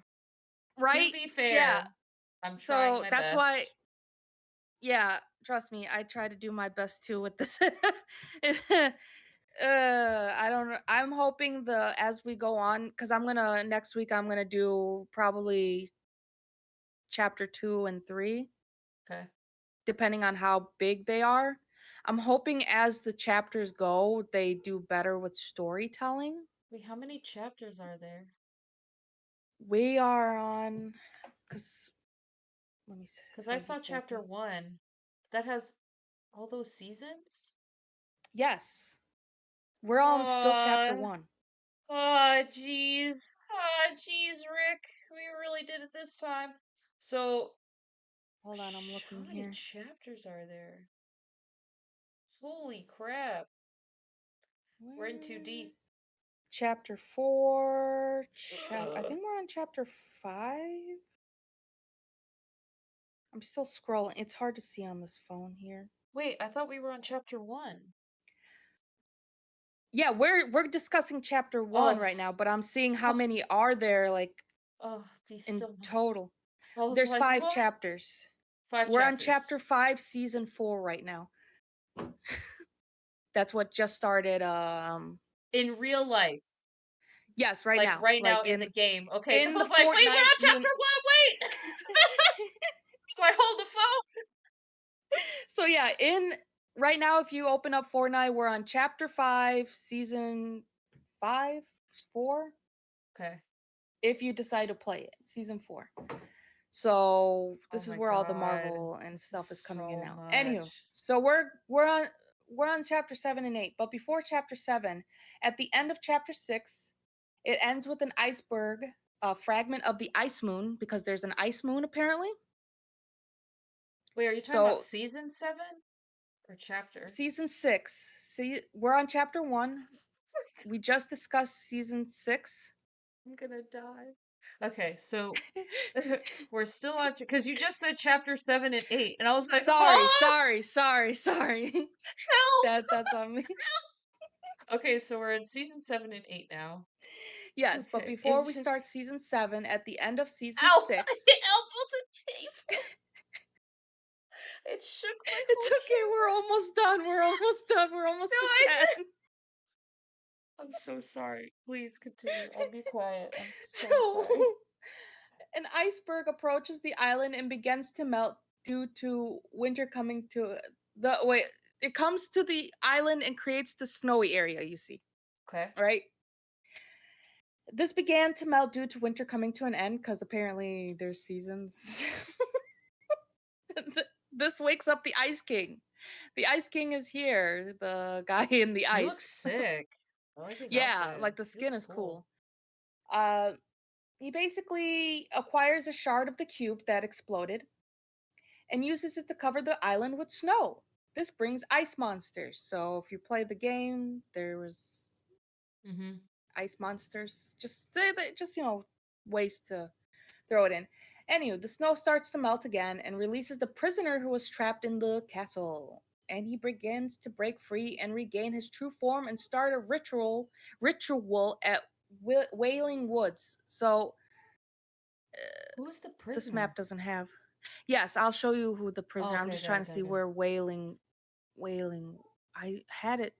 A: right?
B: be
A: Yeah.
B: fair, I'm trying
A: So
B: my
A: that's why,
B: best.
A: yeah, trust me, I try to do my best too with this. I don't know. I'm hoping the as we go on, because I'm gonna next week I'm gonna do probably chapter 2 and 3,
B: Okay.
A: depending on how big they are. I'm hoping as the chapters go, they do better with storytelling.
B: Wait, how many chapters are there?
A: We are on, because Let me
B: Because
A: tell
B: I
A: you
B: saw chapter
A: exactly.
B: 1 that has all those seasons.
A: Yes, we're on still chapter
B: Uh,
A: one.
B: jeez. Oh, jeez, Rick. We really did it this time. So,
A: Hold on, I'm
B: how
A: looking
B: many
A: here.
B: chapters are there? Holy crap. We're in too
A: Where?
B: deep.
A: Chapter four. I
B: Ugh.
A: think we're on chapter five. I'm still scrolling. It's hard to see on this phone here.
B: Wait, I thought we were on chapter 1.
A: Yeah, we're discussing chapter one
B: Oh,
A: right now, but I'm seeing how
B: oh,
A: many are there like
B: oh, be
A: in
B: still.
A: total.
B: I was
A: There's
B: like,
A: five
B: what?
A: chapters.
B: 5
A: We're on
B: chapters.
A: chapter five, season four right now. That's what just started.
B: In real life.
A: Yes, right
B: Like
A: now.
B: right now
A: Like
B: in the game. Okay, because
A: in
B: I
A: the
B: was like, wait, we're
A: Fortnite
B: on chapter 1. Wait. So I hold the phone.
A: So yeah, in right now, if you open up Fortnite, we're on chapter five, season five, four.
B: Okay.
A: If you decide to play it, season four. So
B: Oh
A: this is
B: my
A: where all the
B: god.
A: Marvel and
B: This is
A: stuff is coming in
B: so
A: now. Anywho,
B: much.
A: so we're on chapter 7 and 8, but before chapter 7, at the end of chapter 6, it ends with an iceberg, a fragment of the ice moon because there's an ice moon apparently.
B: Wait, are you talking about
A: So
B: season 7 or chapter?
A: season 6, see, we're on chapter 1. We just discussed season 6.
B: I'm gonna die. Okay, so we're still on because you just said chapter 7 and 8, and I was like,
A: Sorry,
B: huh?
A: sorry, sorry, sorry.
B: Help!
A: That's on me.
B: Okay, so we're in season 7 and 8 now.
A: Yes, but
B: Okay,
A: before we start season 7, at the end of season
B: ow! I
A: 6,
B: hit elbow the table. It shook my
A: it's
B: whole
A: okay, we're
B: camera.
A: almost done. We're almost done. We're
B: No,
A: almost to
B: I did.
A: 10.
B: I'm so sorry. Please continue. I'll be quiet. I'm so
A: So,
B: sorry.
A: an iceberg approaches the island and begins to melt due to winter coming to the wait, it comes to the island and creates the snowy area, you see.
B: Okay.
A: Right? This began to melt due to winter coming to an end because apparently there's seasons. This wakes up the Ice King. The Ice King is here, the guy in the
B: He looks
A: ice.
B: sick. I like his
A: Yeah,
B: outfit.
A: like the
B: He
A: skin
B: looks
A: is
B: cool.
A: cool. Uh, he basically acquires a shard of the cube that exploded and uses it to cover the island with snow. This brings ice monsters. So if you play the game, there was
B: Mm-hmm.
A: ice monsters. Just ways to throw it in. Anyway, the snow starts to melt again and releases the prisoner who was trapped in the castle. And he begins to break free and regain his true form and start a ritual at Wailing Woods. So
B: Who's the
A: this
B: prisoner?
A: map doesn't have. Yes, I'll show you who the
B: Oh,
A: prisoner. I'm
B: okay,
A: just
B: got
A: trying
B: it,
A: to
B: got it,
A: see
B: got it.
A: where Wailing. I had it.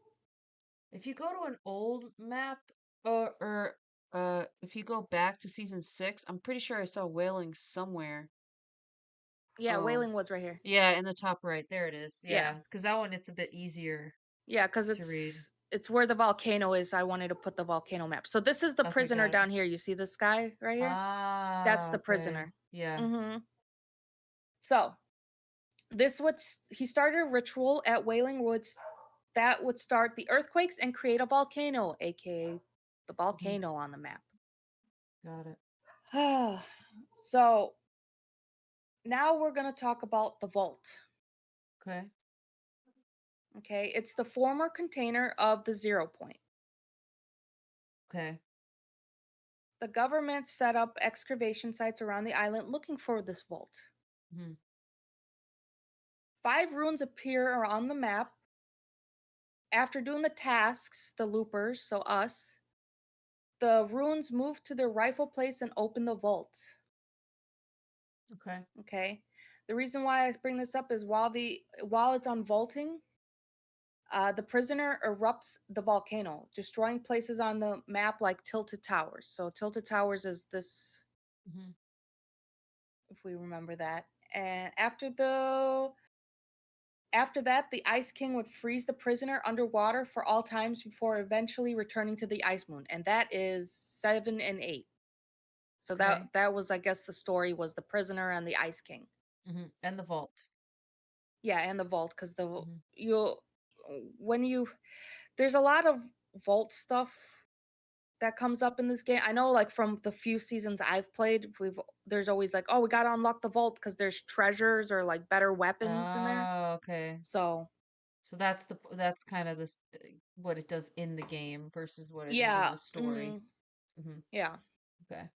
B: If you go to an old map, or if you go back to season 6, I'm pretty sure I saw whaling somewhere.
A: Yeah,
B: Oh,
A: Wailing Woods right here.
B: yeah, in the top right. There it is.
A: Yeah,
B: Yeah, because that one it's a bit easier
A: yeah, because
B: to read.
A: it's where the volcano is. I wanted to put the volcano map. So this is the
B: Okay,
A: prisoner
B: got it.
A: down here. You see this guy right here? That's
B: Ah,
A: the
B: okay.
A: prisoner.
B: Yeah.
A: Mm-hmm. So he started a ritual at Wailing Woods that would start the earthquakes and create a volcano, aka the
B: Hmm.
A: volcano on the map.
B: Got it.
A: So now we're gonna talk about the vault.
B: Okay.
A: Okay, it's the former container of the 0 point.
B: Okay.
A: The government set up excavation sites around the island looking for this vault.
B: Hmm.
A: 5 runes appear on the map. After doing the tasks, the loopers, so us, the runes move to their rightful place and open the vault.
B: Okay.
A: Okay. The reason why I bring this up is while it's on vaulting, the prisoner erupts the volcano, destroying places on the map like Tilted Towers. So Tilted Towers is this,
B: Hmm.
A: if we remember that. And after that, the Ice King would freeze the prisoner underwater for all times before eventually returning to the Ice Moon, and that is 7 and 8. So
B: Okay.
A: that was, I guess, the story was the prisoner and the Ice King.
B: And the vault.
A: Yeah, and the vault because
B: Mhm.
A: you'll when you there's a lot of vault stuff that comes up in this game. I know, like from the few seasons I've played, there's always like, oh, we gotta unlock the vault because there's treasures or like better weapons in there.
B: Oh, okay.
A: So
B: So that's kind of this what it does in the game versus what it is in
A: yeah,
B: the story. Hmm.
A: yeah.
B: Okay.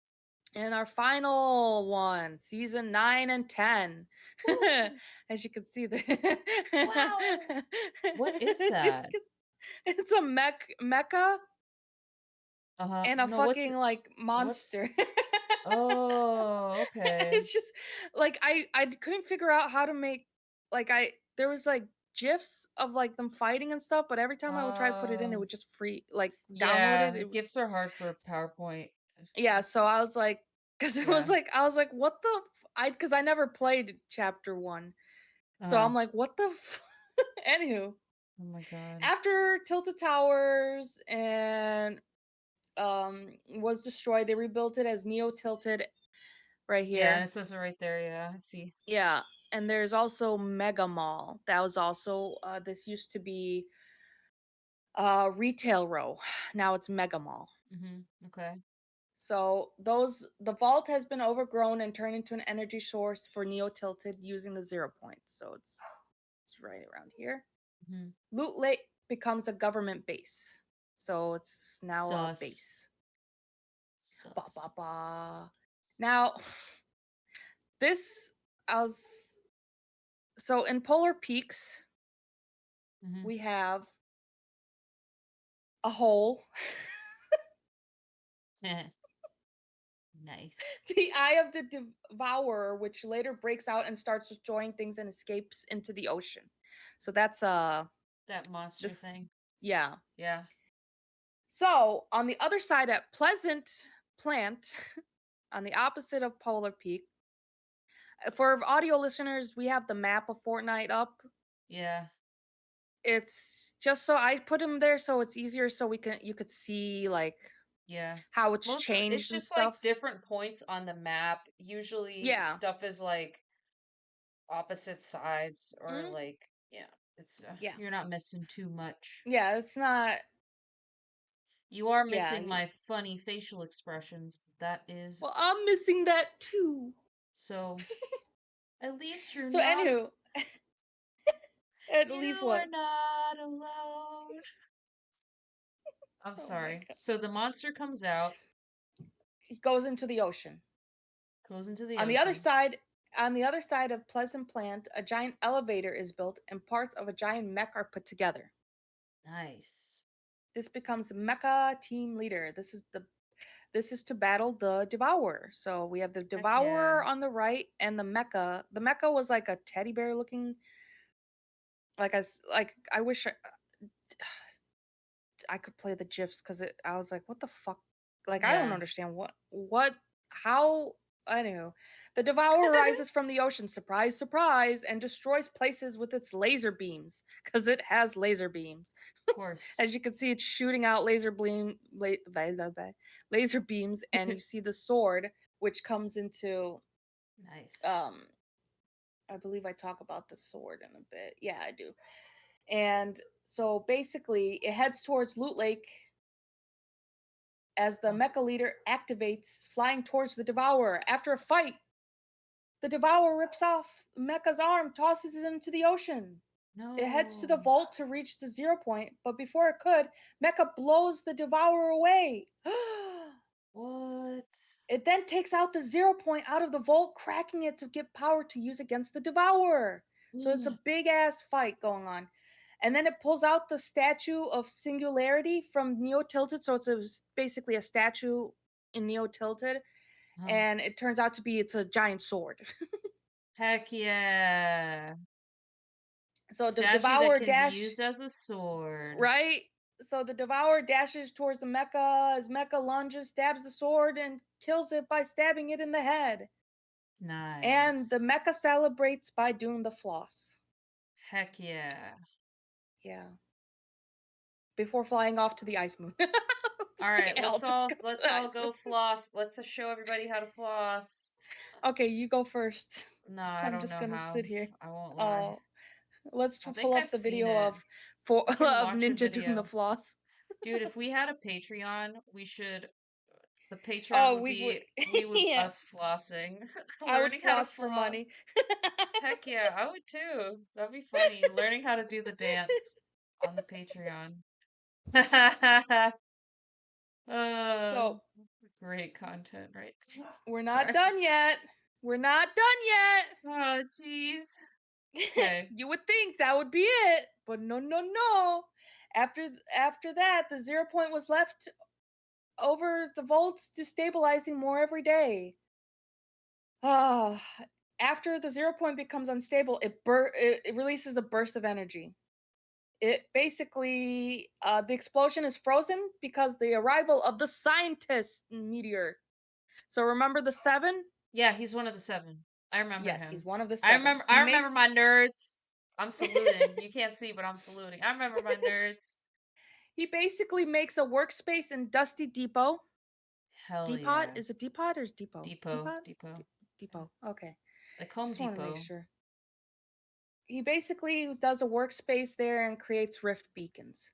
A: And our final one, season 9 and 10.
B: Woo!
A: As you can see, the
B: Wow. What is that?
A: it's a mecha
B: Uh-huh.
A: and a
B: No,
A: fucking like
B: what's
A: monster.
B: oh, okay.
A: It's just like I couldn't figure out how to make like I there was like gifs of like them fighting and stuff, but every time I would try to put it in, it
B: Oh,
A: would just like download it.
B: yeah. GIFs are hard for PowerPoint.
A: Yeah, so I
B: It's
A: was like, because it was
B: yeah.
A: like I was like, what the because I never played chapter one, so
B: Uh-huh.
A: I'm like, what the anywho,
B: Oh my God.
A: after Tilted Towers and was destroyed, they rebuilt it as Neo Tilted right
B: Yeah, and
A: here.
B: it says it right there. Yeah, I see.
A: Yeah, and there's also Mega Mall. That was also this used to be retail row. Now it's Mega Mall.
B: Okay.
A: So the vault has been overgrown and turned into an energy source for Neo Tilted using the 0 point. So it's right around here.
B: Hmm.
A: Loot Lake becomes a government base. So it's now a
B: Sus.
A: base. Ba
B: Sus.
A: ba ba. Now this I was so in Polar Peaks
B: Hmm.
A: we have a hole.
B: Nice.
A: The Eye of the Devourer, which later breaks out and starts destroying things and escapes into the ocean. So that's
B: That monster
A: this
B: thing.
A: yeah.
B: Yeah.
A: So on the other side at Pleasant Plant, on the opposite of Polar Peak, for audio listeners, we have the map of Fortnite up.
B: Yeah.
A: It's just so I put them there so it's easier so you could see like
B: Yeah.
A: how it's
B: Most of it's
A: changed and
B: just like
A: stuff.
B: different points on the map. Usually
A: Yeah.
B: stuff is like opposite sides or
A: Mm,
B: like, it's
A: yeah.
B: you're not missing too much.
A: Yeah, it's not
B: You are
A: yeah.
B: missing my funny facial expressions. That is
A: Well, I'm missing that too.
B: so at least you're
A: So
B: not
A: anywho, at least
B: you are
A: what?
B: not alone. I'm
A: Oh my
B: sorry.
A: god.
B: So the monster comes out,
A: He goes into the ocean.
B: goes into the
A: On the other
B: ocean.
A: side, on the other side of Pleasant Plant, a giant elevator is built and parts of a giant mech are put together.
B: Nice.
A: This becomes Mecha Team Leader. This is to battle the Devourer. So we have the
B: Heck yeah.
A: Devourer on the right and the Mecha. The Mecha was like a teddy bear looking like I wish I could play the gifs because I was like, what the fuck? Like I don't
B: Yeah.
A: understand how anywho. The devourer rises from the ocean, surprise, surprise, and destroys places with its laser beams. Because it has laser beams.
B: Of course.
A: As you can see, it's shooting out laser beams, and you see the sword, which comes into
B: Nice.
A: um I believe I talk about the sword in a bit. Yeah, I do. And so basically it heads towards Loot Lake as the
B: Oh,
A: mecha leader activates, flying towards the Devourer. After a fight, the Devourer rips off Mecha's arm, tosses it into the ocean. It heads to the
B: no.
A: vault to reach the 0 point, but before it could, Mecha blows the Devourer away.
B: What?
A: It then takes out the 0 point out of the vault, cracking it to get power to use against the Devourer. So it's a big ass fight going on. And then it pulls out the statue of Singularity from Neo Tilted. So basically a statue in Neo Tilted.
B: Huh.
A: And it turns out to be it's a giant sword.
B: Heck yeah.
A: So the
B: Statue that
A: Devourer
B: can be
A: dash
B: used as a sword.
A: right. So the Devourer dashes towards the Mecha as Mecha lunges, stabs the sword, and kills it by stabbing it in the head. And the
B: Nice.
A: Mecha celebrates by doing the floss.
B: Heck yeah.
A: Yeah. Before flying off to the ice moon.
B: All right,
A: I'll just go to
B: let's
A: the
B: all
A: ice.
B: go floss. Let's just show everybody how to floss.
A: Okay, you go first.
B: No, I
A: I'm
B: don't
A: just
B: know
A: gonna
B: how.
A: sit here.
B: I won't lie.
A: Oh, let's
B: I
A: pull
B: think I've
A: up the
B: seen
A: video
B: it.
A: of for
B: We can
A: of
B: watch a
A: Ninja doing the
B: video.
A: floss.
B: Dude, if we had a Patreon, we should the Patreon
A: Oh,
B: would
A: we would.
B: be we would
A: Yeah,
B: us flossing,
A: I would
B: learning how to
A: floss for
B: floss.
A: money.
B: Heck yeah, I would too. That'd be funny. Learning how to do the dance on the Patreon. uh,
A: So
B: great content right there.
A: we're not
B: Sorry.
A: done yet. We're not done yet.
B: Oh, jeez. Okay.
A: You would think that would be it, but no, no, no. After that, the 0 point was left over the volts, destabilizing more every day. Ah, after the 0 point becomes unstable, it releases a burst of energy. It basically the explosion is frozen because the arrival of the scientist meteor. So remember the seven?
B: Yeah, he's one of the seven. I remember
A: Yes, he's
B: him.
A: one of the seven. He
B: I remember my
A: makes
B: nerds. I'm saluting. You can't see, but I'm saluting. I remember my nerds.
A: he basically makes a workspace in Dusty Depot.
B: Hell
A: Depot,
B: yeah.
A: is it Depot or is Depot?
B: Depot,
A: Depot?
B: Depot. Yeah.
A: Depot. Okay.
B: Like Home
A: Just want to make
B: Depot.
A: sure. He basically does a workspace there and creates rift beacons.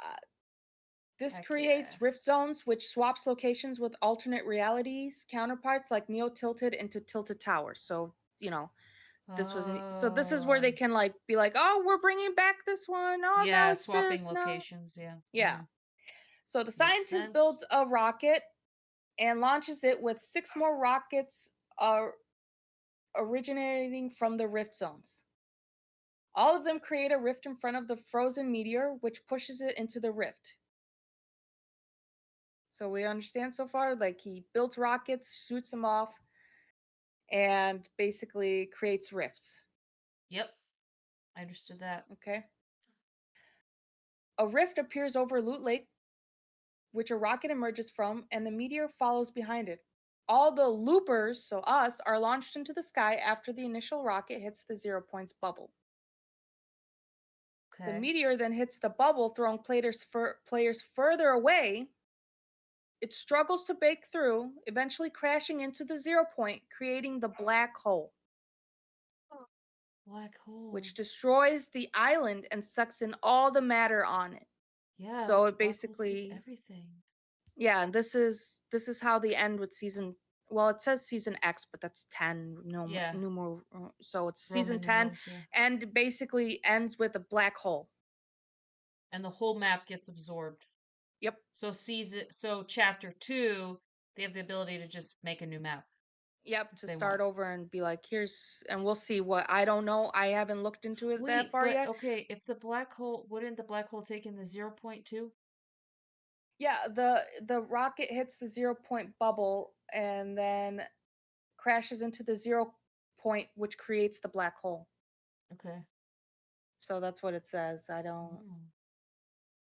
A: Uh, this
B: Heck yeah.
A: creates rift zones, which swaps locations with alternate realities counterparts like Neo Tilted into Tilted Towers. So, so this is where
B: Oh.
A: they can like be like, oh, we're bringing back this one. Oh, now
B: Yeah,
A: it's
B: swapping
A: this. Now,
B: locations. Yeah.
A: yeah. So the
B: Makes
A: scientist
B: sense.
A: builds a rocket and launches it with six more rockets originating from the rift zones. All of them create a rift in front of the frozen meteor, which pushes it into the rift. So we understand so far, like he builds rockets, shoots them off, and basically creates rifts.
B: Yep. I understood that.
A: Okay. A rift appears over Loot Lake, which a rocket emerges from, and the meteor follows behind it. All the loopers, so us, are launched into the sky after the initial rocket hits the 0 points bubble. The
B: Okay.
A: meteor then hits the bubble, throwing players further away. It struggles to break through, eventually crashing into the 0 point, creating the black hole,
B: Black hole.
A: which destroys the island and sucks in all the matter on it.
B: Yeah,
A: So it
B: black holes suck
A: basically,
B: everything.
A: yeah, and this is how they end with season. Well, it says season X, but that's 10. No,
B: Yeah.
A: numeral. So it's season
B: Roman
A: 10,
B: numerals, yeah.
A: and basically ends with a black hole.
B: And the whole map gets absorbed.
A: Yep.
B: So chapter 2, they have the ability to just make a new map
A: Yep,
B: if
A: to
B: they want.
A: start over and be like, here's, and we'll see what I don't know. I haven't looked into it that
B: Wait,
A: far
B: but
A: yet.
B: okay, if the black hole wouldn't the black hole take in the 0 point too?
A: Yeah, the rocket hits the 0 point bubble and then crashes into the 0 point, which creates the black hole.
B: Okay.
A: So that's what it says. I don't.
B: Oh,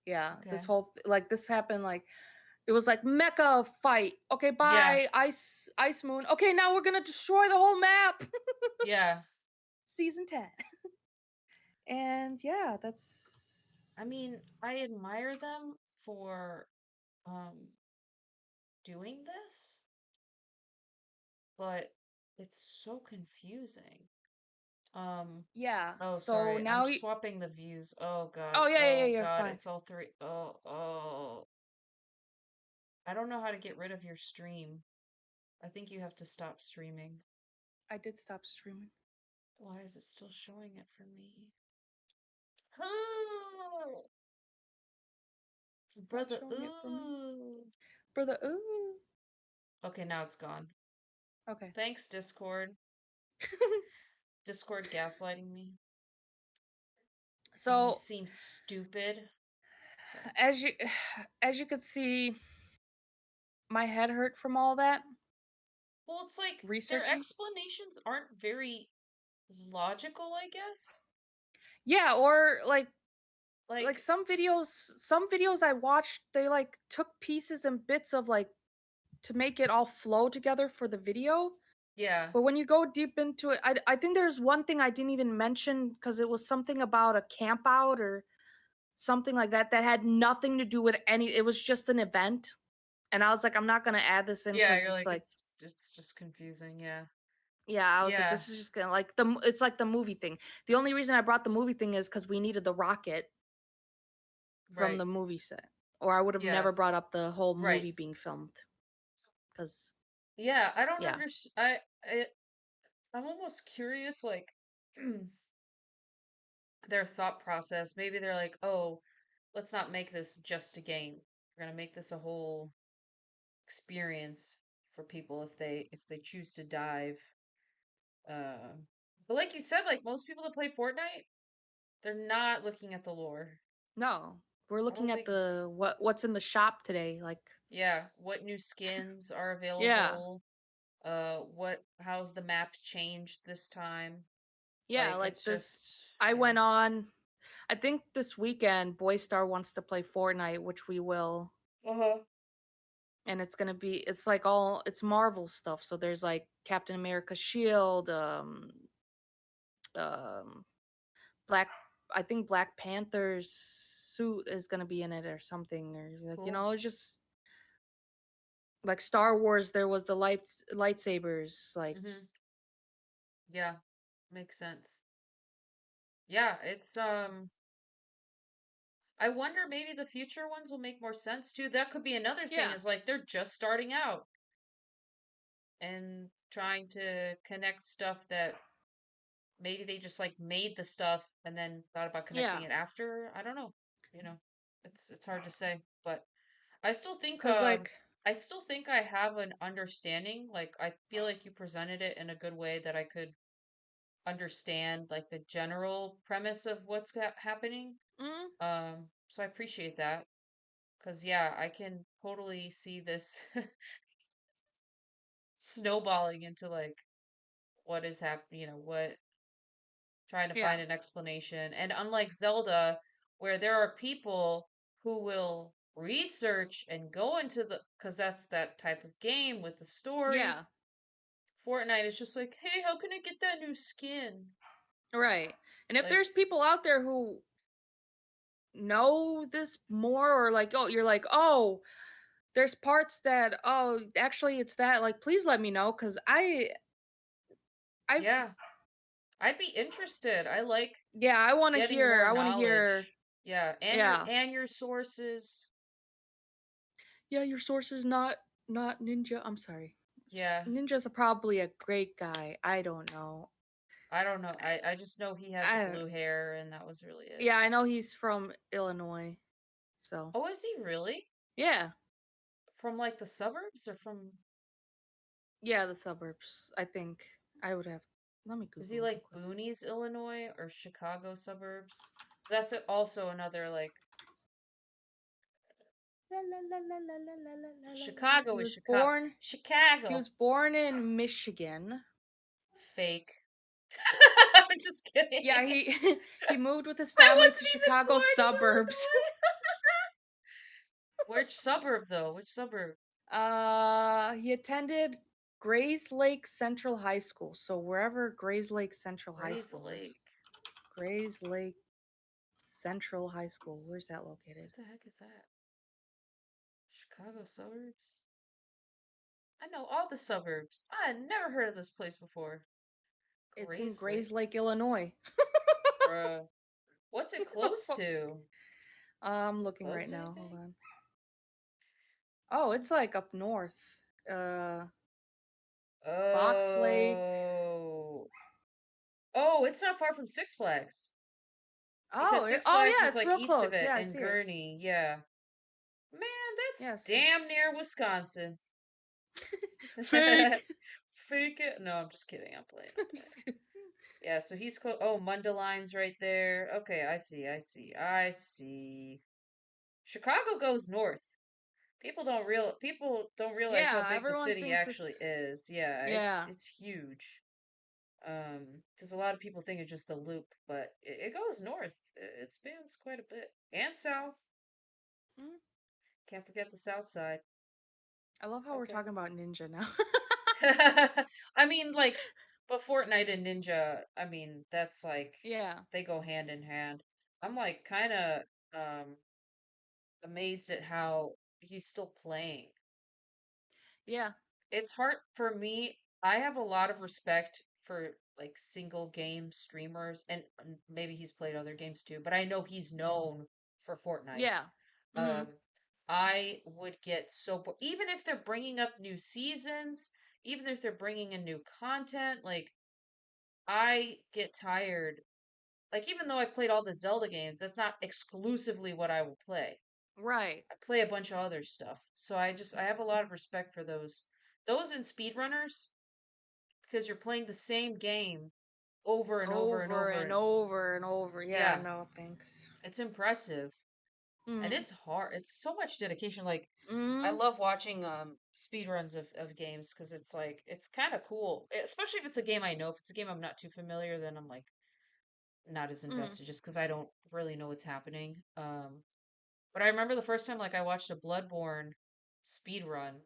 A: Yeah, this
B: okay.
A: whole like this happened like it was like mecha fight. Okay,
B: Yeah.
A: bye ice moon. Okay, now we're gonna destroy the whole map.
B: Yeah.
A: Season 10. And yeah,
B: I mean,
A: that's
B: I admire them for um doing this, but it's so confusing. Um,
A: yeah.
B: oh,
A: So
B: sorry. I'm
A: now you.
B: swapping the views. Oh God.
A: Oh yeah, yeah, yeah.
B: Oh
A: You're
B: God.
A: fine.
B: It's all three. Oh, oh. I don't know how to get rid of your stream. I think you have to stop streaming.
A: I did stop streaming.
B: Why is it still showing it for me?
A: It's not
B: Brother,
A: showing it for me,
B: ooh.
A: brother. Ooh.
B: Okay, now it's gone.
A: Okay.
B: Thanks, Discord. Discord gaslighting me. Making me
A: So
B: seem stupid. Sorry.
A: as you as you could see, my head hurt from all that
B: Well, it's like their
A: researching.
B: explanations aren't very logical, I guess.
A: Yeah, or like
B: Like,
A: some videos I watched, they like took pieces and bits of like to make it all flow together for the video.
B: yeah.
A: But when you go deep into it, I think there's one thing I didn't even mention because it was something about a camp out or something like that that had nothing to do with any it was just an event, and I was like, "I'm not gonna add this in
B: Yeah,
A: because
B: you're
A: it's
B: like,
A: like."
B: it's just confusing, yeah.
A: Yeah, I was like,
B: Yeah,
A: "This is just gonna like, it's like the movie thing." The only reason I brought the movie thing is because we needed the rocket from
B: right.
A: the movie set, or I would have
B: Yeah,
A: never brought up the whole
B: right.
A: movie being filmed. Because
B: Yeah, I don't
A: yeah.
B: understand. I'm almost curious, like, their thought process. Maybe they're like, oh, let's not make this just a game. We're gonna make this a whole experience for people if they choose to dive. Uh, but like you said, like most people that play Fortnite, they're not looking at the lore.
A: No. We're
B: I
A: looking
B: don't
A: at
B: think.
A: the what's in the shop today, like
B: Yeah, what new skins are
A: yeah.
B: available? What? How's the map changed this time?
A: Yeah,
B: Like
A: like
B: it's
A: this
B: just
A: I
B: yeah.
A: went on I think this weekend Boy Star wants to play Fortnite, which we will,
B: Uh huh.
A: and it's gonna be it's like all it's Marvel stuff. So there's like Captain America shield, um Black I think Black Panther's suit is gonna be in it or something, or like,
B: Cool.
A: it's just like Star Wars, there was the lightsabers, like
B: Mhm. Yeah, makes sense. Yeah, it's I wonder maybe the future ones will make more sense too. That could be another thing
A: yeah,
B: is like they're just starting out and trying to connect stuff that maybe they just like made the stuff and then thought about connecting
A: yeah,
B: it after. I don't know. You know, it's hard to say, but I still think
A: because like
B: I still think I have an understanding. Like I feel like you presented it in a good way that I could understand like the general premise of what's happening.
A: mm,
B: So I appreciate that because yeah, I can totally see this snowballing into like what is happening, what trying to
A: yeah,
B: find an explanation. And unlike Zelda, where there are people who will research and go into the because that's that type of game with the story.
A: yeah,
B: Fortnite is just like, hey, how can I get that new skin?
A: right. And if
B: Like,
A: there's people out there who know this more, or like, oh, you're like, oh, there's parts that, oh, actually it's that, like, please let me know, because I've
B: yeah, I'd be interested. I like
A: yeah,
B: getting more
A: I want to hear,
B: knowledge. Yeah,
A: yeah,
B: and your sources.
A: yeah, your source is not Ninja. I'm sorry.
B: Yeah,
A: Ninja's probably a great guy. I don't know.
B: I don't know. I just know he had the
A: I don't,
B: blue hair and that was really it.
A: yeah, I know he's from Illinois. So,
B: Oh, is he really?
A: yeah.
B: From like the suburbs or from
A: Yeah, the suburbs. I think I would have let me
B: is he
A: Google it real
B: like
A: quick.
B: Boonies, Illinois or Chicago suburbs? 'Cause that's also another like
A: La, la, la, la, la, la, la, la, la, la, la.
B: Chicago is Chicago.
A: He
B: Chicago.
A: was born in Michigan.
B: Fake. I'm just kidding.
A: Yeah, he he moved with his
B: I
A: family to
B: wasn't even
A: Chicago
B: born in
A: suburbs.
B: Illinois. Which suburb though? Which suburb?
A: He attended Grays Lake Central High School. So wherever Grays Lake Central High
B: Grays
A: School is.
B: Lake.
A: Grays Lake Central High School. Where's that located?
B: What the heck is that? Chicago suburbs? I know all the suburbs. I had never heard of this place before.
A: It's in
B: Grays
A: Grays
B: Lake.
A: Lake, Illinois.
B: Bruh. What's it close to?
A: I'm looking
B: Close
A: right
B: to
A: now. Hold
B: anything?
A: on. Oh, it's like up north. Uh, Fox Lake.
B: Oh. Oh, it's not far from Six Flags. Because Six
A: Oh
B: Flags
A: yeah,
B: is
A: it's
B: like
A: real
B: east of
A: close.
B: it
A: Yeah, I
B: in
A: see it.
B: Gurney. Yeah. Man, that's
A: Yeah, I see it.
B: damn near Wisconsin.
A: Fake.
B: Fake it. No, I'm just kidding. I'm playing. I'm
A: I'm
B: playing.
A: just kidding.
B: Yeah, so he's close. Oh, Mundeline's right there. Okay, I see. I see. I see. Chicago goes north. People don't realize how
A: Yeah,
B: big the
A: everyone
B: city
A: thinks
B: actually
A: it's
B: is. Yeah,
A: yeah.
B: it's huge. Because a lot of people think it's just a loop, but it goes north. It spans quite a bit. And south.
A: Mm,
B: Can't forget the south side.
A: I love how we're
B: Okay.
A: talking about Ninja now.
B: I mean, like, but Fortnite and Ninja, I mean, that's like,
A: Yeah.
B: they go hand in hand. I'm like, kind of. um amazed at how he's still playing.
A: Yeah.
B: It's hard for me. I have a lot of respect for like single game streamers, and maybe he's played other games too, but I know he's known for Fortnite.
A: Yeah. Mhm.
B: Um, I would get so even if they're bringing up new seasons, even if they're bringing in new content, like I get tired. Like even though I played all the Zelda games, that's not exclusively what I will play.
A: Right.
B: I play a bunch of other stuff. So I have a lot of respect for those and speedrunners because you're playing the same game over and over and
A: Over
B: over
A: and
B: and
A: over and over. Yeah,
B: yeah,
A: no, thanks.
B: it's impressive. And
A: Mm.
B: it's hard. It's so much dedication. Like I
A: Mm.
B: love watching speedruns of games because it's like it's kind of cool. Especially if it's a game I know. If it's a game I'm not too familiar, then I'm like not as
A: Mm.
B: invested just because I don't really know what's happening. But I remember the first time like I watched a Bloodborne speed run.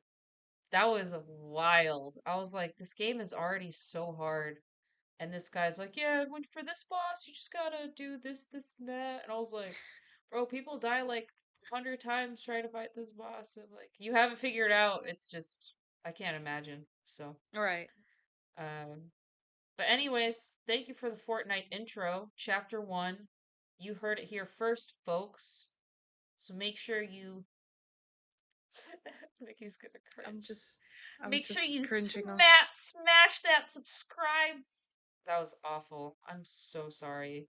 B: That was wild. I was like, this game is already so hard. And this guy's like, yeah, when for this boss, you just gotta do this, this, and that. And I was like, bro, people die like 100 times trying to fight this boss. And like, you haven't figured out. It's just, I can't imagine. So,
A: Right.
B: um, but anyways, thank you for the Fortnite intro, chapter one. You heard it here first, folks. So make sure you Mickey's gonna
A: I'm
B: cringe.
A: just I'm
B: Make sure
A: just
B: you
A: cringing on.
B: smash that subscribe. That was awful. I'm so sorry.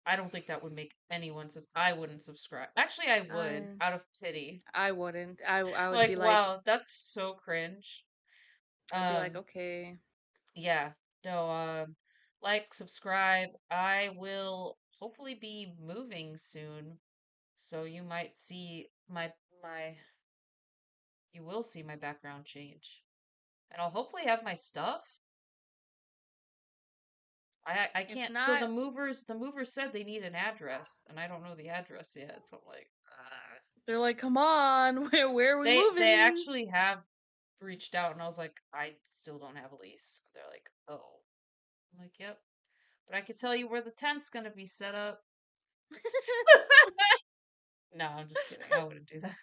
B: I don't think that would make anyone I wouldn't subscribe. Actually, I would
A: I
B: out of pity.
A: I wouldn't. I would
B: Like,
A: be like
B: wow, that's so cringe.
A: I'd be like,
B: Um,
A: okay.
B: yeah. No, like, subscribe. I will hopefully be moving soon, so you might see my you will see my background change. And I'll hopefully have my stuff. I
A: If
B: can't. So
A: not,
B: the movers said they need an address, and I don't know the address yet. So I'm like, ah.
A: they're like, "Come on, where are we
B: They
A: moving?"
B: actually have reached out, and I was like, I still don't have a lease. They're like, oh, I'm like, yep, but I could tell you where the tent's gonna be set up. No, I'm just kidding. I wouldn't do that.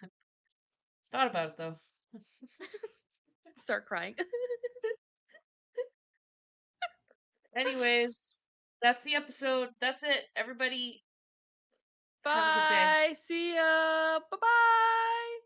B: Thought about it though.
A: Start crying.
B: Anyways, that's the episode. That's it. Everybody, have a good day.
A: Bye. See ya. Bye bye.